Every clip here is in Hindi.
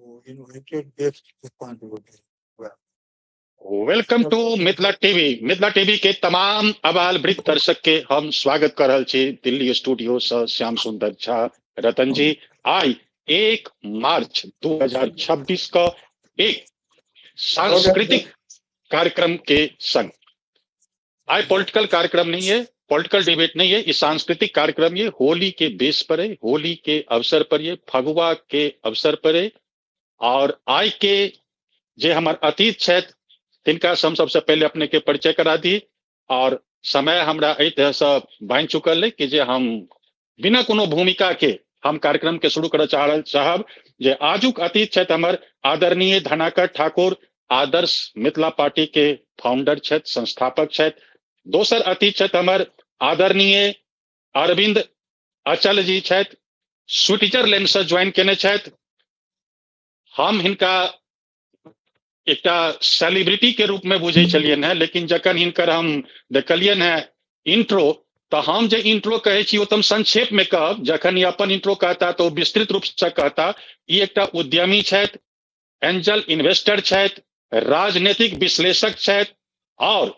who invited guests to contribute. Well, welcome to Mithila TV. Mithila TV के तमाम आबाल वृद्ध दर्शक के हम स्वागत कर रहल छी दिल्ली स्टूडियो से श्याम सुंदर झा रतन जी। आई 1 मार्च 2026 का एक सांस्कृतिक कार्यक्रम के संग। आई पॉलिटिकल कार्यक्रम नहीं है, पॉलिटिकल डिबेट नहीं है, ये सांस्कृतिक कार्यक्रम ये होली के बेस पर है, होली के अवसर पर ये फगुआ के अवसर पर है। और आई के जे हमार अतीत छथि तिनका हम सबसे पहले अपने के परिचय करा दी। और समय हमरा एहि तरह से बनि चुकल है कि जे हम बिना कोनो भूमिका के हम कार्यक्रम के शुरू करय चाहब। जे आजुक अतीत छथि हमर आदरणीय धनाकर ठाकुर, आदर्श मिथिला पार्टी के फाउंडर छथि, संस्थापक छथि। दोसर अतीत छथि हमर आदरणीय अरविंद अचल जी छथि, स्विट्जरलैंड से ज्वाइन केने छथि। हम हिनका एकटा सेलिब्रिटी के रूप में बुझे छलियन है, लेकिन जखन हिनकर हम देखलियन है इंट्रो, तो हम जे इंट्रो कहे छी ओ संक्षेप में कहब। जखन ये अपन इंट्रो कहता तो विस्तृत रूप से कहता। ये एकटा उद्यमी छथि, एंजल इन्वेस्टर छथि, राजनीतिक विश्लेषक छथि और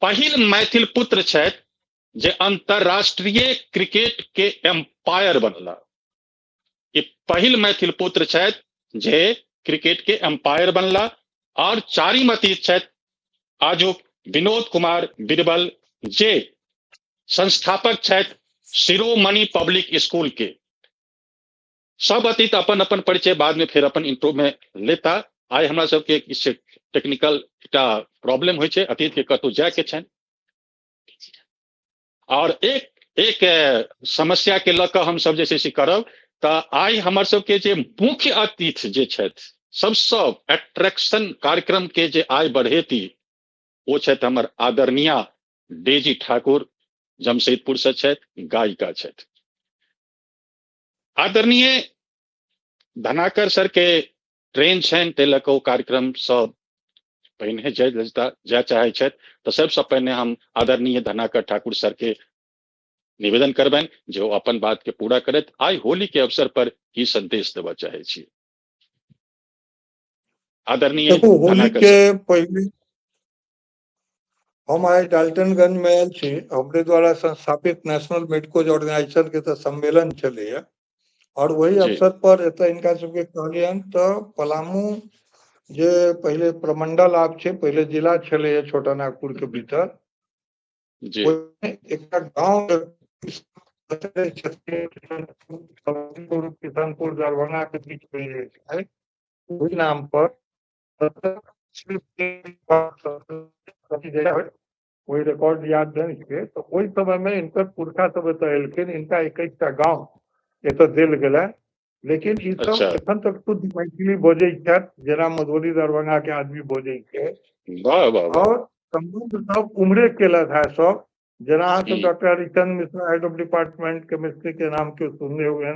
पहिल मैथिल पुत्र छथि जे अंतरराष्ट्रीय क्रिकेट के एम्पायर बनला। ये पहिल मैथिल पुत्र छथि जे क्रिकेट के एम्पायर बनला। और चारिम अतीत छथि आजुक विनोद कुमार बिरबल जे संस्थापक छथि शिरोमणि पब्लिक स्कूल के। सब अतीत अपन अपन परिचय बाद में फिर अपन इंट्रो में लेता। आइ हमरा सबके किछु टेक्निकल प्रॉब्लम होइ छै, अतीत के कतौ जाय के छनि और एक समस्या के लऽ कऽ हम सब जे छै से करब। तऽ आइ हमर सबके जे मुख्य अतिथि जे छथि, सबसँ अट्रैक्शन कार्यक्रम के जे आय बढ़ेती वो छथि हमर आदरणीय डेजी ठाकुर, जमशेदपुर से छथि, गायिका छथि। आदरणीय धनाकर सर के ट्रेन छनि, ताहि लऽ कऽ ओ कार्यक्रम सब पहिने जाय चाहै छथि। तऽ सबसँ पहिने हम आदरणीय धनाकर ठाकुर सर के निवेदन करबनि जे ओ अपन बात के पूरा करैत आइ होली के अवसर पर की संदेश देबऽ चाहै छी। आदरणीय देखो, होली धनाकर के सर। पहले हम आए डाल्टनगंज में आयल छी। हमरे द्वारा संस्थापित नेशनल मेडिकोज ऑर्गेनाइजेशन के तो सम्मेलन चले और वही जी अवसर पर एतऽ इनका सबके कहलियन तो पलामू जे पहले प्रमंडल आप छे, पहले जिला छले छोटा नागपुर के भीतर, जी एक गांव किशनपुर दरभंगा के बीच में है, वही नाम पर वही रिकॉर्ड याद है इसके। तो वही समय में इनकर पुरखा सब एतऽ एलखिन, इनका 21टा गांव एतऽ देल गेलै। लेकिन ई सब अच्छा, एखन तक शुद्ध मैथिली बोझै छथि, जेना मधुबनी दरभंगा के आदमी बोझै छै। वाह वाह वाह। और संबंध सब उम्हरे केलक है सब। जेना अहाँ सब हम्म, doctor Harichand Mishra, head of department chemistry के नाम के सुनने हुए हैं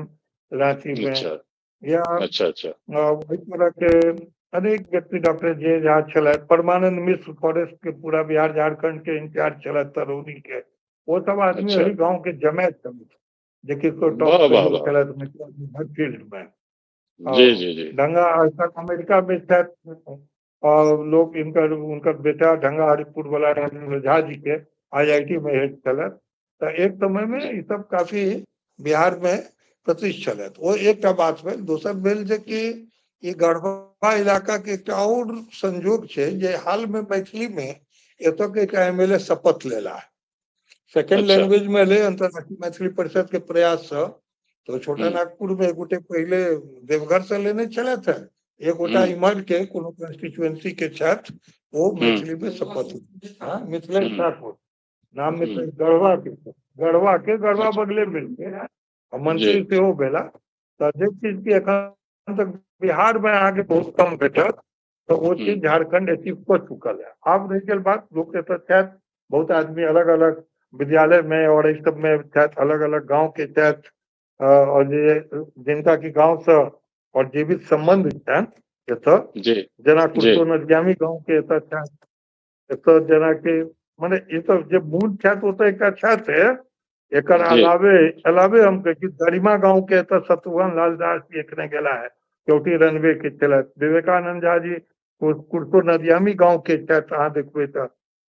रांची में, अच्छा या अच्छा अच्छा वही तरह के अनेक व्यक्ति, डॉक्टर जे झा छलथि, परमानंद मिश्र फॉरेस्ट के पूरा बिहार झारखंड के इंचार्ज छलथि तरौनी के, वो सब आदमी अच्छा। वही गांव के जमात छलथि, जे किसको वाह टॉप वाह सहयोग वाह। छलथि मिथिला के हर फील्ड में। जी जी जी। ढंगा आज तक अमेरिका में छथि और लोग इनकर उनकर बेटा ढंगा हरिपुर वाला राजेंद्र झा जी के IIT में हेड छलथि। तो एक समय में ये सब काफी बिहार में प्रतिष्ठित छलथि। वो एक बात भेल। दोसर भेल जे कि ये गढ़वा इलाका के एक और संजोग छै जे हाल में मैथिली में एतऽ के एक MLA शपथ लेला है, सेकेंड अच्छा। लैंग्वेज में ले अंतर्राष्ट्रीय मैथिली परिषद के प्रयास से। तो छोटा हम्म, नागपुर में एक गोटे पहले देवघर से लेने चले थे, एक गोटा इमर के कोनो कंस्टिट्यूएंसी के छथि, वो मैथिली में शपथ ली। हाँ, मिथिलेश ठाकुर नाम में तो गढ़वा अच्छा बगले मिलते जी मंत्री से हो भेला। तो जे चीज के एखन तक बिहार में आगे बहुत कम भेटत, तो वो चीज झारखंड अचीव कर चुकल है। आब रह गेल बात लोग एतऽ छथि, बहुत आदमी अलग अलग विद्यालय में और इस सब में छथि, अलग अलग गांव के छथि, और जे जिनका की गांव से और जीवित संबंध छनि एतऽ, जी जेना जी कुर्तोनज्ञामी गांव के एतऽ छथि, एतऽ जेना कि माने ई सब जे मूल छथि ओतऽ एकटा छथि। एकर जी अलावे हम कही गरिमा गांव के एतऽ शत्रुघ्न लाल दास जी एखने गेला है, चौटी रनवे के छलथि, विवेकानंद झा जी कुरसो नदियामी गांव के छथि, अहाँ देखबै तऽ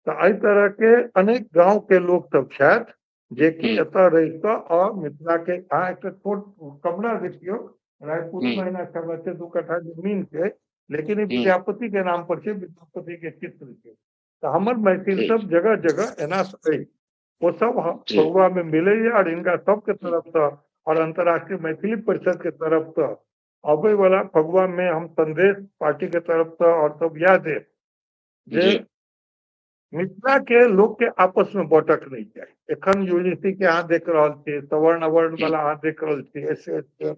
एहि तरह के अनेक गांव के लोक सब छथि जेकि एतऽ रहि कऽ और मिथिला के अहाँ एकटा छोट कमरा देखियौ, रायपुर में एना 2 कट्ठा जमीन छै, लेकिन ई विद्यापति के नाम पर छै, विद्यापति के चित्र छै। तो हमर मैथिल सब जगह जगह एना छै, वो सब फगुआ में मिलैया और इनका सबके तरफ से और अंतर्राष्ट्रीय मैथिली परिषद के तरफ से अबै वाला फगुआ में हम संदेश पार्टी के तरफ से और सब इएह देब जे मिथिला के लोग के आपस में बटक नहीं जाए। एखन यूनिटी के अहाँ देख रहल छियै, सवर्ण अवर्ण वाला अहाँ देख रहल छियै,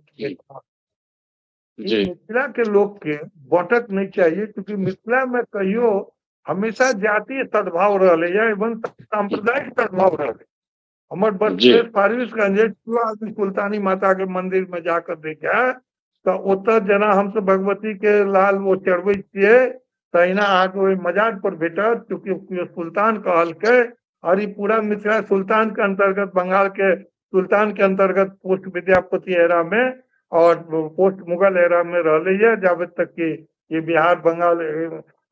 मिथिला के लोग के बटक नहीं चाहिए, क्योंकि मिथिला में कहियो हमेशा जातीय सद्भाव रहे एवं सांप्रदायिक सद्भाव रहे। हमारे बर्थ फारबिसगंज आदमी सुल्तानी माता के मंदिर में जाकर देखे तो ओतऽ जना हम सब भगवती के लाल वो चढ़बै छियै तहिना अहाँके ओहि मजार पर भेटत, क्योंकि सुल्तान कहलकै और ई पूरा मिथिला सुल्तान के अंतर्गत, बंगाल के सुल्तान के अंतर्गत पोस्ट विद्यापति एरा में और पोस्ट मुगल एरा में रहे, जब तक कि ये बिहार बंगाल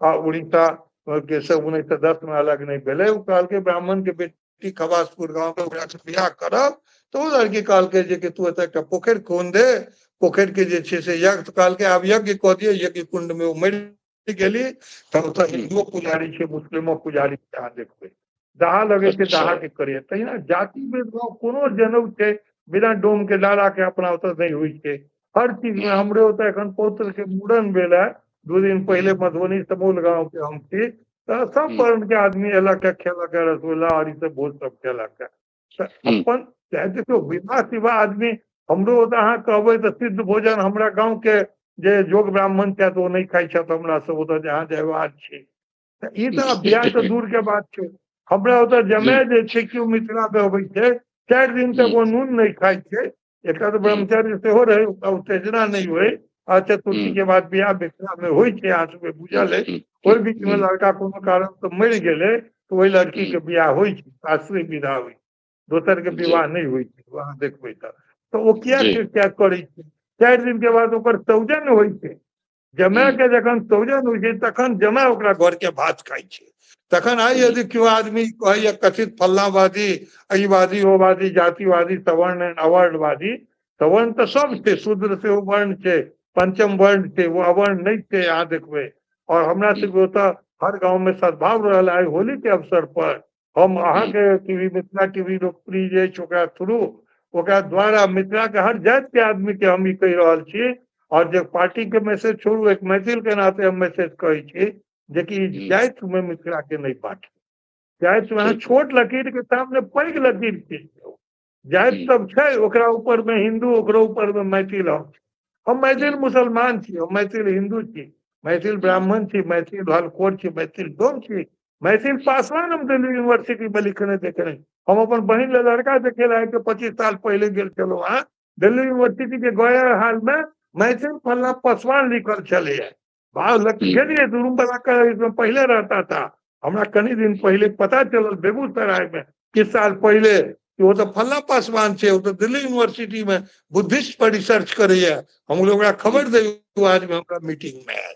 उड़ीसा के सब 1910 में अलग नहीं भेले। वो कहलकै ब्राह्मण के बेटी खबासपुर गाँव के बियाह करब, तो वो लड़की कहलकै जे कि तू एतऽ पोखरि खोन दे, पोखरि के जे छै से यज्ञ कहलकै आब यज्ञ कऽ दिए, यज्ञ कुंड में मरि गेली, तब ओतऽ हिंदुओ पुजारी छै, मुस्लिमो पुजारी छै, अहाँ देखबै दाहा लगे छै, दाहा के करिए। तहिना जाति भेदभाव कोनो जनउ छै बिना डोम के डाला के अपना ओतऽ नहीं हुई छै। हर चीज में हमरे ओतऽ एखन पौत्र के मूड़न भेल है 2 दिन पहले मधुबनी समूल गाँव के हम छी, तो सब वर्ण के आदमी एलक, खेलक रसगुल्ला और सब भोज सब खेलक। अपन देखियो विवाह शिवाह आदमी हमरो ओतऽ अहाँ कहबै तऽ सिद्ध भोजन हमरा गाँव के जे जोग ब्राह्मण छै तो नहीं खाई छथि, हमरा सब ओतऽ जहाँ जयवाद छै। ई तऽ बियाह तऽ दूर के बात छै, हमरा ओतऽ जमाय जे छै केओ मिथिला में अबै छै 4 दिन तक वो नून नहीं खाई छै। एकटा तऽ ब्रह्मचर्य सेहो रहे, उत्तेजना नहीं हुए, आ चतुर्थी के बाद बियाह मिथिला में होइ छै, अहाँ सबके बुझल है। ओहि बीच में लड़का कोनो कारण से मरि गेलै तो वही लड़की के बियाह होइ छै, शास्त्रीय विधा होइ, दोसर के विवाह नहीं होइ छै, अहाँ देखबै तऽ ओ किया करै छै। 4 दिन के बाद ओकर सौजन होइ छै, जमाय के जखन सौजन होइ छै तखन जमाय ओकरा घर के भात खाइ छै। तखन आई यदि केओ आदमी कहैया कथित फल्लावादी, अईवादी, ओवादी, जातिवादी, सवर्ण अवर्णवादी, सवर्ण तो सब छै, शूद्र से वर्ण छै, पंचम वर्ण छै, वो अवर्ण नहीं छै, अहाँ देखबै। और हमरा सबके ओतऽ हर गांव में सद्भाव रहल। आई होली के अवसर पर हम अहाँ के टीवी मिथिला टीवी लोकप्रिय जे छै ओकरा थ्रू, ओकरा द्वारा मिथिला के हर जाति के आदमी के हम ई कहि रहल छी, और जो पार्टी के मैसेज छोड़ू, एक मैथिल के नाते हम मैसेज कहै छी जे कि जाति में मिथिला के नहीं बांटू। जाति में छोट लकीर के सामने पैघ लकीर छै, जाति सब छै ओकरा ऊपर में हिंदू, ओकरा ऊपर में मैथिल। हम मैथिल मुसलमान छी, हम मैथिल हिंदू छी, मैथिल ब्राह्मण छी, मैथिल हलकोर छी, मैथिल डोम छी, मैथिल पासवान हम दिल्ली यूनिवर्सिटी में लिखने देखने। हम अपन बहन ले लड़का देखे ला के 25 साल पहले गेल चलो वहाँ दिल्ली यूनिवर्सिटी के गया हाल में मैथिल फल्ला पासवान लिखल चले है। भाव गेलिए रूम बना कर इसमें पहले रहता था, हमरा कई दिन पहले पता चलल बेगूसराय में किस साल पहले कि वो तो फल्ला पासवान छे, वो तो दिल्ली यूनिवर्सिटी में बुद्धिस्ट पर रिसर्च करे। हम लोग खबर दे आज में हमरा मीटिंग में आयल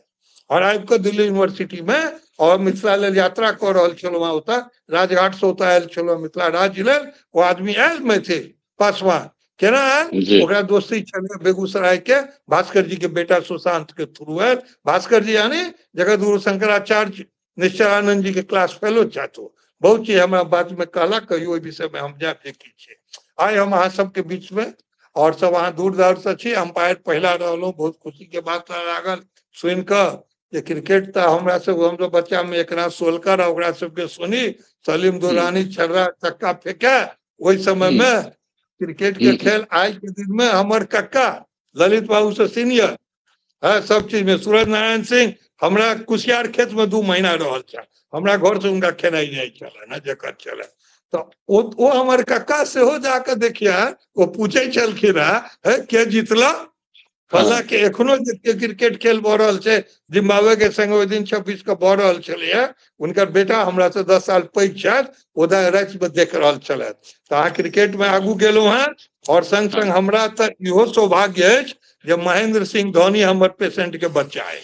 और आबि कऽ दिल्ली यूनिवर्सिटी में और मिथिला लेल यात्रा कर रहल छलहुँ, ओतऽ राजघाट से ओतऽ आयल छलहुँ मिथिला राज्य लेल। वो आदमी आयल मैथिल पासवान, केना आयल, ओकरा दोस्ती छलै बेगूसराय के भास्कर जी के बेटा सुशांत के थ्रू आयल। भास्कर जी यानी जगत गुरु शंकराचार्य निश्चलानंद जी के क्लास फेलो छथि। बहुत चीज हमरा बाद में कहला, कहियो ओहि विषय में हम जाए देखी छे। आइ हम अहाँ सबके बीच में और सब अहाँ दूर दराज से छी, अंपायर पहिला रहलहुँ, बहुत खुशी के बात लागल सुनि कऽ जे क्रिकेट तऽ हमरा सब हम तो बच्चा में एकरा सोलकर ओकरा सबके सुनी सलीम दुरानी छर्रा चक्का फेंके। ओहि समय में क्रिकेट के खेल आज के दिन में हमर कक्का ललित बाबू से सीनियर है सब चीज में, सूरज नारायण सिंह हमरा कुशियार खेत में 2 महीना रहल छल, हमरा घर से उनका खेनाई जाए चले ना जकर चले। तो वो हमर कक्का से हो जाकर देखिए, वो पूछे चलखिन है के जीतला फल्ला के। एखनो जे क्रिकेट खेल भऽ रहल छै जिम्बाब्वे के संग ओहि दिन 26 के भऽ रहल छलैया, उनकर बेटा हमरा से 10 साल पैघ छथि, ओदा राति में देख रहल छलथि। तऽ अहाँ क्रिकेट में आगू गेलहुँ हैं और संग संग हमरा तऽ इहो सौभाग्य अछि जे महेंद्र सिंह धोनी हमर पेशेंट के बच्चा है,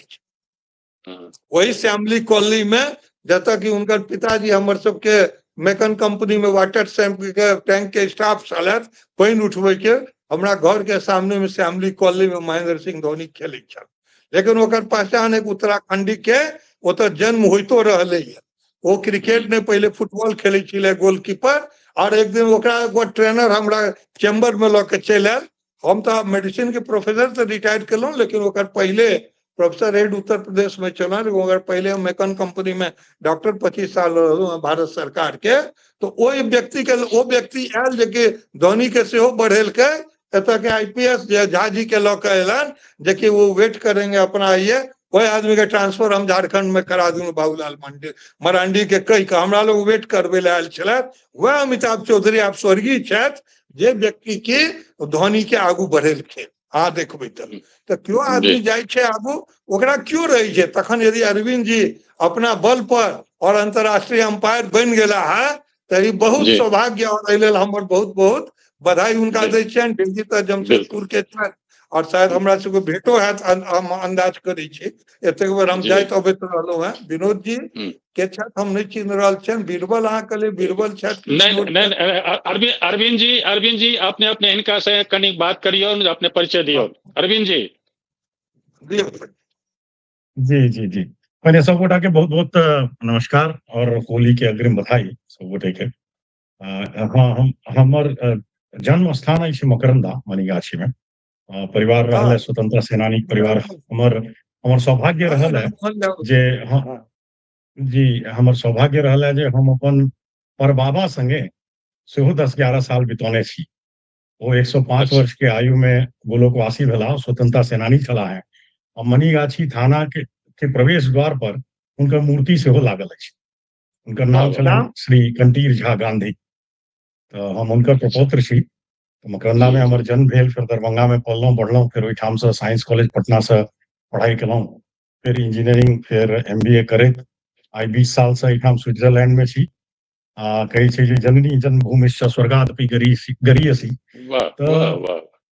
वही श्यामली कॉलोनी में जतऽ कि उनकर पिताजी हमर सबके मेकन कंपनी में वाटर टैंक के स्टाफ छलथि, पानि उठबै के, हमरा घर के सामने में श्यामली कॉलोनी में महेंद्र सिंह धोनी खेलै छल। लेकिन ओकर पहचान एक उत्तराखंडी के ओतऽ जन्म होइतो रहलै है। वो क्रिकेट ने पहले फुटबॉल खेलै छलै गोलकीपर, और एक दिन ओकरा एगो ट्रेनर हमरा चैम्बर में लऽ के चलि आयल। हम तो मेडिसिन के प्रोफेसर से रिटायर केलहुँ, लेकिन ओकर पहले प्रोफेसर हेड उत्तर प्रदेश में चला, अगर पहले हम मेकन कंपनी में डॉक्टर 25 साल रहूँ भारत सरकार के, तो वो व्यक्ति आयल जे धोनी के सेहो बढ़ेलकै, एतऽ के IPS झा जी के लऽ के अयलन, जे वो वेट करेंगे अपना ये, वही आदमी के ट्रांसफर हम झारखंड में करा दूं बाबूलाल मरांडी के कहि के हमरा लोग वेट करबे ले आयल छलथि। वह अमिताभ चौधरी आप स्वर्गीय छथि, जे व्यक्ति के धोनी के आगू बढ़ेलखिन। हाँ देखबै तो क्यों आदमी जाय छे आगू, ओकरा क्यों रही छे तखन। यदि अरविंद जी अपना बल पर और अंतरराष्ट्रीय अंपायर बन गेला है तो ये बहुत सौभाग्य, और एहि लेल हमर बहुत बहुत बधाई उनका दै छियनि। दिल्ली तऽ जमशेदपुर के छथि, और शायद हमरा सबके भेटो हैत, हम अंदाज करै छी। एतेक बेर हम जाइत अबैत रहलहुँ हैं। विनोद जी के छथि, हम नहीं चिन्ह रहल छियनि। बीरबल अहाँ कहलिए बीरबल छथि? अरविंद जी अपने अपने इनका से कनी बात करियो, अपने परिचय दियो। अरविंद जी। जी जी जी, पहले सब गोटा के बहुत बहुत नमस्कार और होली के अग्रिम बधाई सब गोटे के। हाँ, हमर जन्म स्थान अछि मकरंदा मनीगाछी में। परिवार रहल है स्वतंत्रता सेनानी परिवार। हमर सौभाग्य रहल है जे जी, हमर सौभाग्य रहल है जे हम अपन परबाबा संगे सेहो 10-11 साल बितौने छी। वो 105 वर्ष के आयु में गोलोकवासी भेला, स्वतंत्रता सेनानी छला है। और मनीगाछी थाना के प्रवेश द्वार पर उनकर मूर्ति सेहो लागल अछि। उनकर नाम छलनि श्री कंटीर झा गांधी। तो हम उनकर प्रपौत्र छी। तो मकरंदा में हमर जन्म भेल, फिर दरभंगा में पढ़लहुँ बढ़लहुँ, फिर ओहिठाम से साइंस कॉलेज पटना से पढ़ाई केलहुँ, फिर इंजीनियरिंग, फिर MBA करैत आई 20 साल से एहिठाम स्विट्जरलैंड में छी। कहै छै जे जननी जन्मभूमिश्च स्वर्गादपि गरीयसी। तो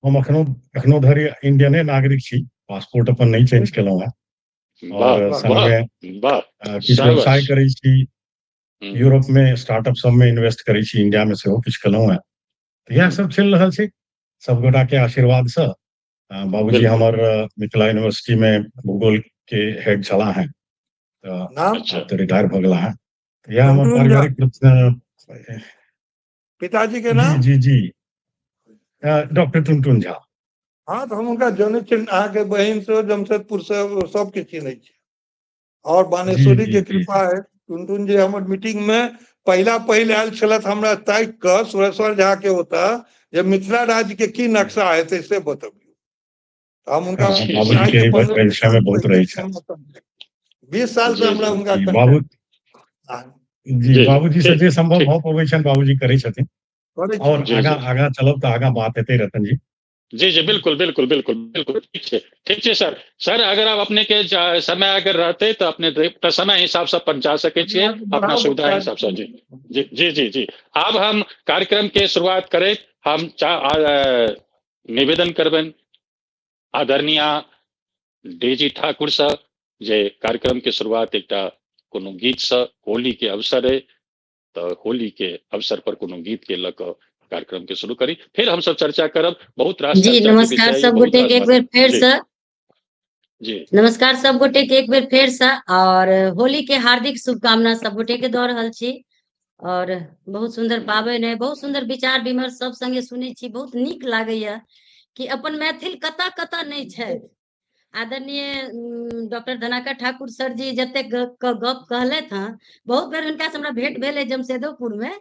हम अखनो धरि इंडियने नागरिक छी, पासपोर्ट अपन नहीं चेंज केलहुँ है। और संग में किछु व्यवसाय करै छी, यूरोप में स्टार्टअप सब में इन्वेस्ट करै छी, इंडिया में सेहो किछु केलहुँ है। तो यह सब चल रहल छै सब गोटा के आशीर्वाद से। बाबूजी हमर मिथिला यूनिवर्सिटी में भूगोल के हेड छला है, तो रिटायर भ गेला है। तो यह हमर पारिवारिक पिताजी के नाम? जी जी जी, डॉक्टर टुनटुन झा। हाँ, तो हम उनका जन अहाँ के बहन से जमशेदपुर से सबके चिन्है छी, और बानेश्वरी के कृपा है। टुनटुन जी हमर मीटिंग में पहिल आयल छलथि, हमरा ताकि कऽ सुरेश्वर झा के होता जे मिथिला राज्य के की नक्शा हेतै से बतबियौ। हम उनका 20 साल से हमरा उनका बाबूजी से जे संभव भ पबै छनि बाबूजी करै छथिन। और आगा चलब तऽ आगा बात हेतै रतन जी। जी जी बिल्कुल बिल्कुल बिल्कुल बिल्कुल ठीक है सर। सर अगर आप अपने के समय अगर रहते तो अपने समय हिसाब से पहुंचा सके छे, अपना सुविधा हिसाब से। जी जी जी जी। अब हम कार्यक्रम के शुरुआत करें। हम निवेदन करबन आदरणीय डेजी ठाकुर से जे कार्यक्रम के शुरुआत एक कोनो गीत से, होली के अवसर है तो होली के अवसर पर कोनो गीत के लक कार्यक्रम के शुरू करी, फिर हम सब चर्चा करब। बहुत रास जी नमस्कार सब गोटे के एक बेर फेर से। जी नमस्कार सब गोटे के एक बेर फेर से, और होली के हार्दिक शुभकामना सब गोटे के दऽ रहल छी। और बहुत सुंदर पाबनि है, बहुत सुंदर विचार विमर्श सब संगे सुनै छी, बहुत नीक लागैया कि अपन मैथिल कतऽ कतऽ नहीं छै। आदरणीय डॉक्टर धनाकर ठाकुर सर जी जते गप कहलथि हँ, बहुत बेर हुनका से हमरा भेंट भेल है जमशेदोपुर में,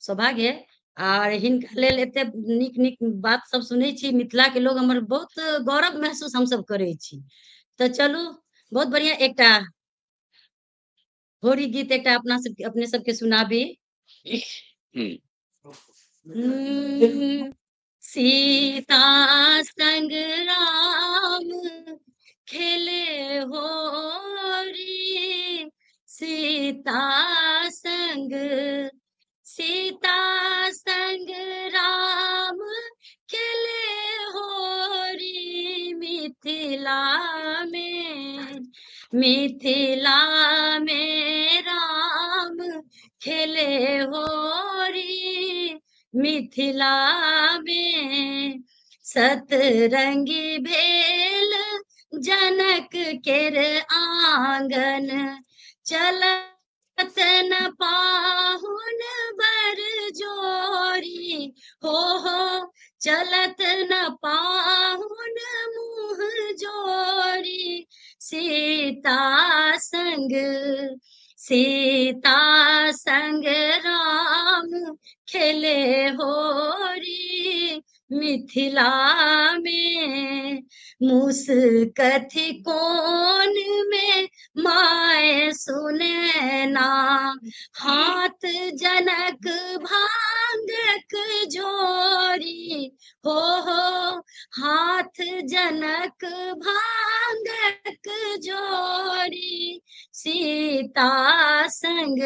सौभाग्य। और हिनका लेल एते नीक नीक बात सब सुनै छी, मिथिला के लोग हमर बहुत गौरव महसूस हम सब करै छी। तो चलू बहुत बढ़िया एकटा होली गीत एकटा अपने सबके सुनाबी। सीता संग राम खेले होरी, सीता संग राम खेले होरी, में, मिथिला में राम खेले होरी, मिथिला में सतरंगी भेल जनक केर आंगन, चलत न पाहुन बर जोरी, हो चलत न पाहुन मुँह जोरी, सीता संग राम खेले होरी, मिथिला में मुस्कथि कोन में माय सुने ना, हाथ जनक भांगक जोरी, हो हाथ जनक भांगक जोरी, सीता संग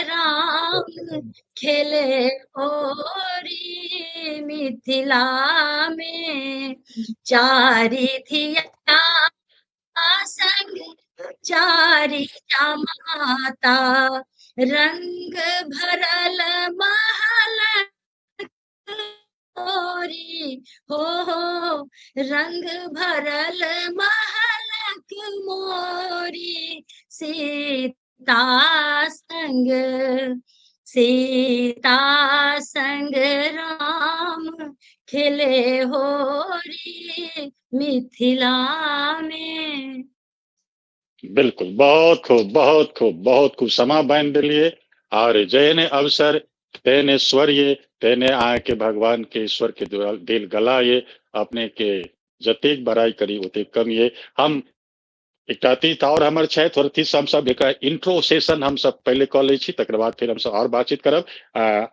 राम खेले होरी, मिथिला में चारिथिया संग चारिया माता, रंग भरल महल मोरी, हो रंग भरल महलक मोरी, सीता संग राम खेले होरी, मिथिला में। बिल्कुल, बहुत खूब, बहुत खूब, बहुत खूब समा बांध दिलिए। और जयने अवसर तेने स्वर्य तेने आके भगवान के ईश्वर के दिल गलाए, अपने के जतेक बड़ाई करी ओतेक कम। ये हम एकटा अतीत और हमर छथि, और अतीत हम सब एक इंट्रो सेशन हम सब पहले कऽ लै छी, तकर बाद फिर हम सब और बातचीत करब।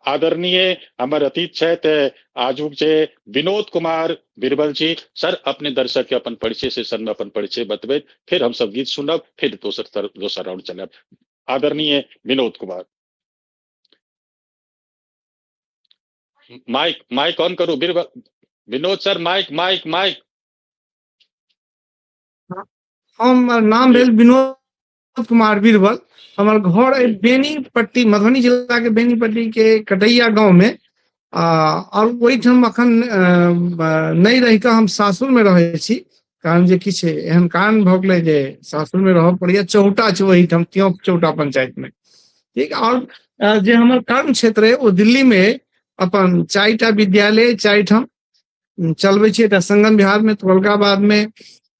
आदरणीय हमर अतीत छथि आजुक जे विनोद कुमार बीरबल जी। सर अपने दर्शक के अपन परिचय सेशन में अपन परिचय बतबैत फिर हम सब गीत सुनब, फिर दोसर राउंड चलब। आदरणीय विनोद कुमार, माइक ऑन करू। Birbal Vinod sir, mike. हमर नाम भेल विनोद कुमार बीरबल। हमर घर अइ बेनीपट्टी, मधुबनी जिला के बेनीपट्टी के कटैया गांव में। और ओहिठाम अखन नहीं रहि कऽ हम सासुर में रहै छी, कारण जे किछु एहन कारण भऽ गेलै जे सासुर में रहऽ पड़ैया। चौटा छै ओहिठाम, त्यों चौटा पंचायत में, ठीक। और जे हमर कर्म क्षेत्र है ओ दिल्ली में अपन 4टा विद्यालय 4 ठाम चलबै छी। एकटा संगम बिहार में, तुगलकाबाद में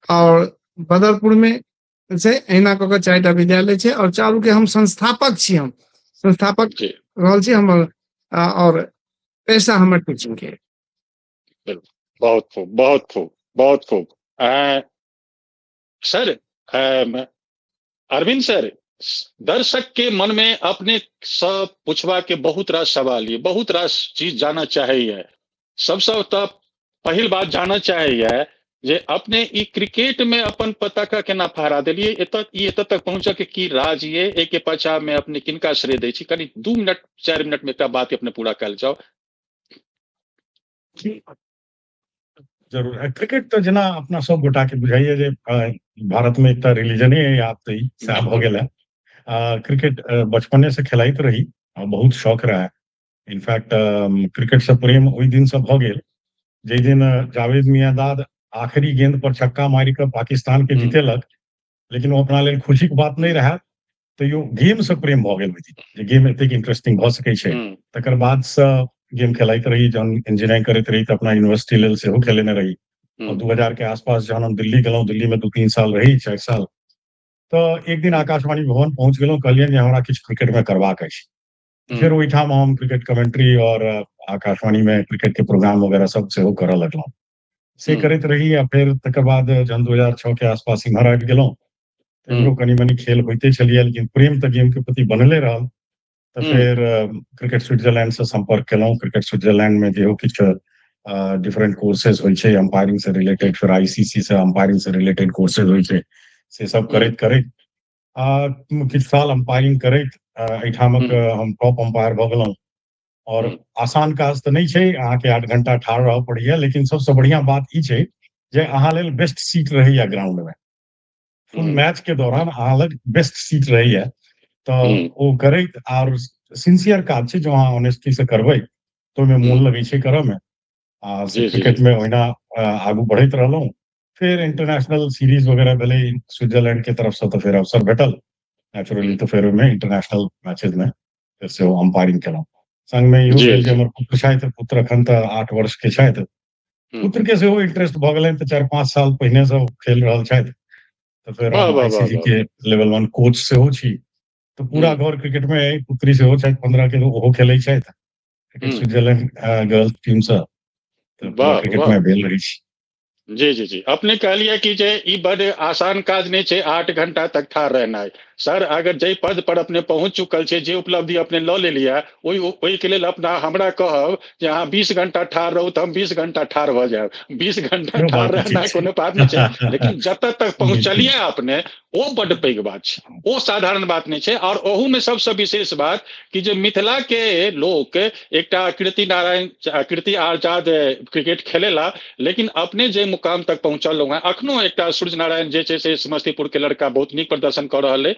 और बदरपुर में छै। एहिना कऽ 4टा विद्यालय छै और चारू के हम संस्थापक छी। हम संस्थापक रहल छी हमर, और पैसा हमर टीचिंग के। बहुत खूब, बहुत खूब, बहुत खूब। सर अरविंद सर, दर्शक के मन में अपने सब पूछवा के बहुत रास सवाल ये, बहुत रास चीज जाना चाहिए। सबसे तो पहिल बात जाना चाहिए जे अपने ई क्रिकेट में अपन पताका केना फहरा देलिए, एतऽ तक पहुंचा के की राज ये, एक के पाछा में अपने किनका श्रेय दै छी? कनी 2 मिनट 4 मिनट में एकटा बात अपने पूरा कल जाओ। जरूर। क्रिकेट तो जना अपना सब गोटा के बुझाइए जे भारत में एक रिलीजने याद तो साहब हो गया। क्रिकेट बचपने से खेलाइत रही और बहुत शौक रहा है। इनफैक्ट क्रिकेट से प्रेम ओहि दिन से भ गेल जे दिन जावेद मियांदाद आखिरी गेंद पर छक्का मारि के पाकिस्तान के जीतेलक, लेकिन वो अपना लेल खुशी के बात नहीं रहा। तो यो गेम से प्रेम भ गेल, जे गेम एतेक इंटरेस्टिंग भ सकै छै। तकर बाद से गेम खेलाइत रही, जहन इंजीनियरिंग करैत रही तो अपना यूनिवर्सिटी लेल सेहो खेलेने रही। और 2000 के आसपास जहन हम दिल्ली गेलहुं, दिल्ली में 2-3 साल रही, 4 साल, तो एक दिन आकाशवाणी भवन पहुंच गेलहुं, कहलियन जे हमरा किछु क्रिकेट में करबाक अछि। फिर ओहिठाम हम क्रिकेट कमेंट्री और आकाशवाणी में क्रिकेट के प्रोग्राम वगैरह सब सेहो करऽ लगलहुं। से करैत रही। आ फिर तकर बाद जहन 2006 के आसपास इम्हर आबि गेलहुं, एम्हरो कनी मनी खेल होइते छलिए, लेकिन प्रेम तो गेम के प्रति बनले रहल। तो फिर क्रिकेट स्विट्जरलैंड से संपर्क केलहुं। क्रिकेट स्विट्जरलैंड में जेहो किछु डिफरेंट कोर्सेज होइ छै अंपायरिंग से रिलेटेड, फिर आईसीसी से अंपायरिंग से रिलेटेड कोर्सेज होइ छै, से सब करैत किछु साल अंपायरिंग करैत एहिठामक हम टॉप अंपायर भऽ गेलहुं। और आसान काज तऽ नहि छै, अहाँके 8 घंटा ठाढ़ रहऽ पड़ैया, लेकिन सबसे बढ़िया बात ई छै जे अहाँ लेल बेस्ट सीट रहैया ग्राउंड में, फुल मैच के दौरान अहाँ लग बेस्ट सीट रहैया, तऽ ओ करैत और सिंसियर काज छै, जो अहाँ ऑनेस्टी से करबै तो ओहिमे मोन लगै छै करऽ में, आ से क्रिकेट में ओहिना आगू बढ़ैत रहलहुँ। फिर इंटरनेशनल सीरीज वगैरह भेलै स्विट्जरलैंड के तरफ से, तो फिर अवसर भेटल नेचुरली, तो फिर ओहिमे इंटरनेशनल मैचेस में फिर से अंपायरिंग केलहुँ। संग में इहो भेल जे हमर पुत्र छथि, पुत्र एखन तऽ 8 वर्ष के छथि, पुत्र के सेहो इंटरेस्ट भऽ गेलनि, तऽ 4-5 साल पहिने से खेल रहल छथि, तऽ फिर हम आईसीसी के लेवल 1 कोच सेहो छी, तो पूरा घर क्रिकेट में पुत्री सेहो छथि 15 के, ओहो खेलै छथि क्रिकेट स्विट्जरलैंड गर्ल्स टीम से, तो पूरा क्रिकेट में भेल रही छी। जी जी जी, अपने कहलिए कि जे ई बड़ आसान काज नहीं छै 8 घंटा तक ठाढ़ रहना। सर, अगर जे पद पर अपने पहुंच चुकल छै, जे उपलब्धि अपने लऽ लेलिए, ओहि के लेल अपना हमरा कहब जे अहाँ 20 घंटा ठाढ़ रहू तऽ हम 20 घंटा ठाढ़ भऽ जायब। 20 घंटा ठाढ़ रहना कोनो बात नहीं छै, लेकिन जतऽ तक पहुंचलिए अपने, ओ बड़ पैघ बात छै, ओ साधारण बात नहीं छै। और ओहू में सबसे विशेष बात कि जे मिथिला के लोक एकटा कीर्ति आजाद क्रिकेट खेलेला, लेकिन अपने जे मुकाम तक पहुंचल हैं, अखनो एकटा सूर्य नारायण जे छै से समस्तीपुर के लड़का बहुत नीक प्रदर्शन कर रहा है,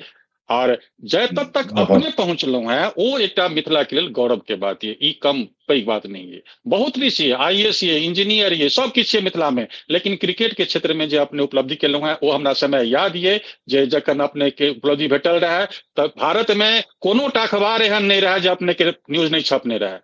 और जतऽ तक अपने पहुंचलहुं हैं, वो एकटा मिथिला के लेल गौरव के बात ये, ई कम पैघ बात नहीं है। बहुत ऋषि IAS ये, इंजीनियर ये, सब किछु मिथिला में, लेकिन क्रिकेट के क्षेत्र में जे अपने उपलब्धि केलहुं हैं, वो हमरा समय याद ये जे जखन अपने के उपलब्धि भेटल रहे, तऽ भारत में कोनो टा अखबार एहन नहीं रहे जे अपने के न्यूज नहीं छपने रहे,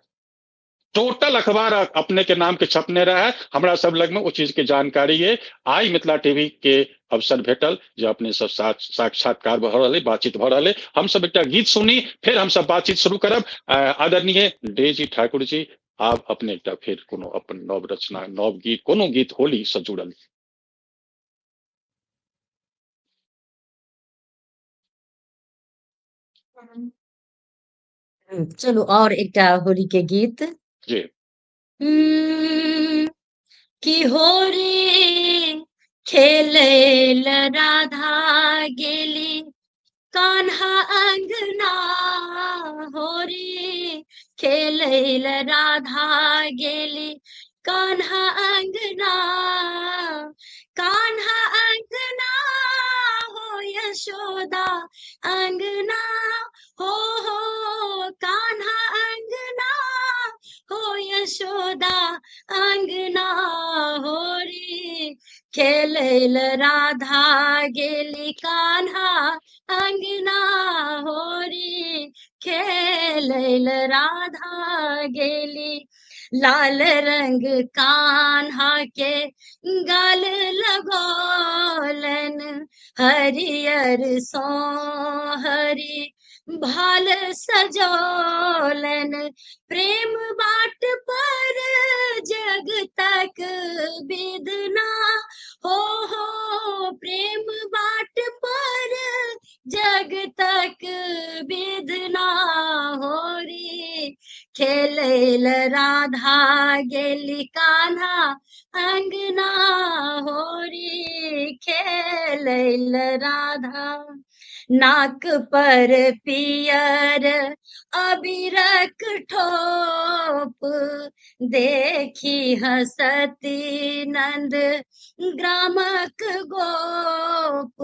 टोटल अखबार अपने के नाम के छपने रहे। हमरा सब लग में वो चीज के जानकारी है। आई मिथिला टीवी के अवसर भेटल जे अपने सब साक्षात्कार भऽ रहल है, बातचीत भऽ रहल है। हम सब एकटा गीत सुनी, फिर हम सब बातचीत शुरू करब। आदरणीय डेजी ठाकुर जी, आप अपने एकटा फिर कोनो अपन नव रचना, नव गीत, कोनो गीत होली से जुड़ल। चलू और एकटा होली के गीत जी। कि हो रे खेलैल राधा गेली कान्हा अंगना, हो रे खेलैल राधा गेली कान्हा अंगना, कान्हा अंगना हो यशोदा अंगना, हो कान्हा अंगना हो यशोदा अंगना, हो रे खेलैल राधा गेली कान्हा अंगना, हो रे खेलैल राधा गेली। लाल रंग कान्हा के गाल लगौलन, हरियर सोहरी भाल सजौलन, प्रेम बाट पर जग तक बिदना, हो प्रेम बाट पर जग तक बिदना, हो रे खेलैल राधा गेली कान्हा अंगना, हो रे खेलैल राधा। नाक पर पियर अबीरक ठोप देखी हसती नंद ग्रामक गोप,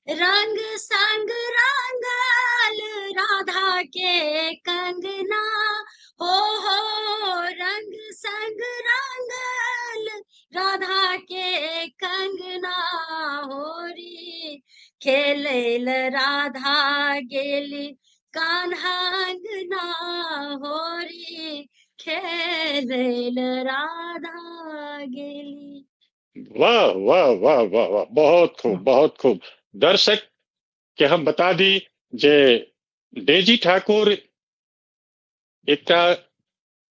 रंग संग रंगल राधा के कंगना, हो रंग संग रंगल राधा के कंगना, हो रे खेलैल राधा गेली कान्हा अंगना, हो रे खेलैल राधा गेली। वाह वाह वाह वाह वाह, बहुत खूब, बहुत खूब। दर्शक के हम बता दी जे डेजी ठाकुर एकटा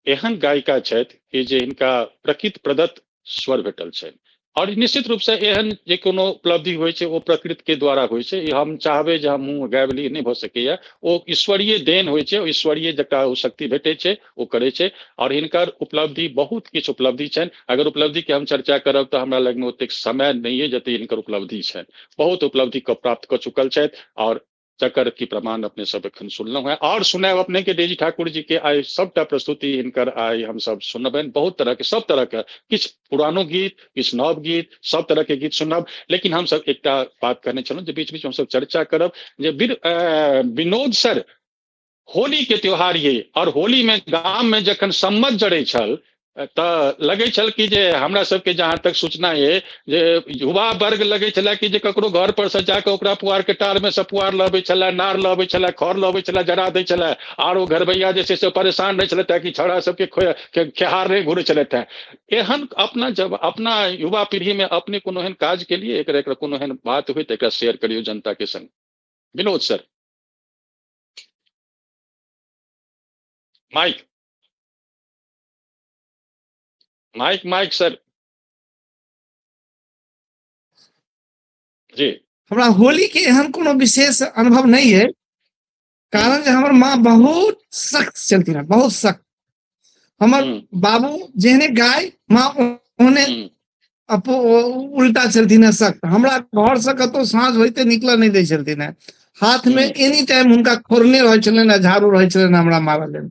एहन गायिका छथि कि जे हिनका प्रकृति प्रदत्त स्वर भेटल छै, और निश्चित रूप से एहन जे कोनो उपलब्धि होइ छै, वो प्रकृति के द्वारा होइ छै। हम चाहबै जे हम मुँह गाबि ली, नहीं भऽ सकैया, ओ ईश्वरीय देन होइ छै, ईश्वरीय जकरा ओ शक्ति भेटै छै, ओ करै छै। और हिनकर उपलब्धि, बहुत किछु उपलब्धि छनि। अगर उपलब्धि के हम चर्चा करब तऽ हमरा लग में ओतेक समय नहीं है जते हिनकर उपलब्धि छनि। बहुत उपलब्धि को प्राप्त कऽ चुकल छथि, और जकर की प्रमाण अपने सब एखन सुनलहुँ हैं और सुनाब अपने के डेजी ठाकुर जी के आइ सबटा प्रस्तुति हिनकर आइ हम सब सुनबनि। बहुत तरह के सब तरह के किछु पुरानो गीत किछु नव गीत सब तरह के गीत सुनब। लेकिन हम सब एकटा बात करने छलहुँ जे बीच बीच हम सब चर्चा करब जे विनोद सर होली के त्योहार ये और होली में गाम में जखन सम्मत जड़ै छल तऽ लगै छल कि जे हमरा सबके जहाँ तक सूचना ये जे युवा वर्ग लगै छलै कि जे ककरो घर पर से जाके ओकरा पुआर के टार में से पुआर लबै छलै, नार लबै छलै, खर लबै छलै, जरा दै छलै और ओ घरबैया जे छै से परेशान रहै छलै कि छौड़ा सबके खेहार नहीं घुरै छलै थे। एहन अपना जब अपना युवा पीढ़ी में अपने कोनो एहन काज के लिए एकरा कोनो एहन बात हुई तो एकरा शेयर करियो जनता के संग। Vinod sir mike mike mike sir ji. हमरा होली के एहन कोनो विशेष अनुभव नहीं है, कारण जे हमर माँ बहुत सख्त चलती है, बहुत सख्त। हमर बाबू जेहने गाय माँ ओहने उल्टा चलती है सख्त। हमरा घर से कतो साँझ होते निकल नहीं दै छलथिन है। हाथ में एनी टाइम हुनका खोरने रहे छलन, झाड़ू रहे छलन हमरा मारल लेल।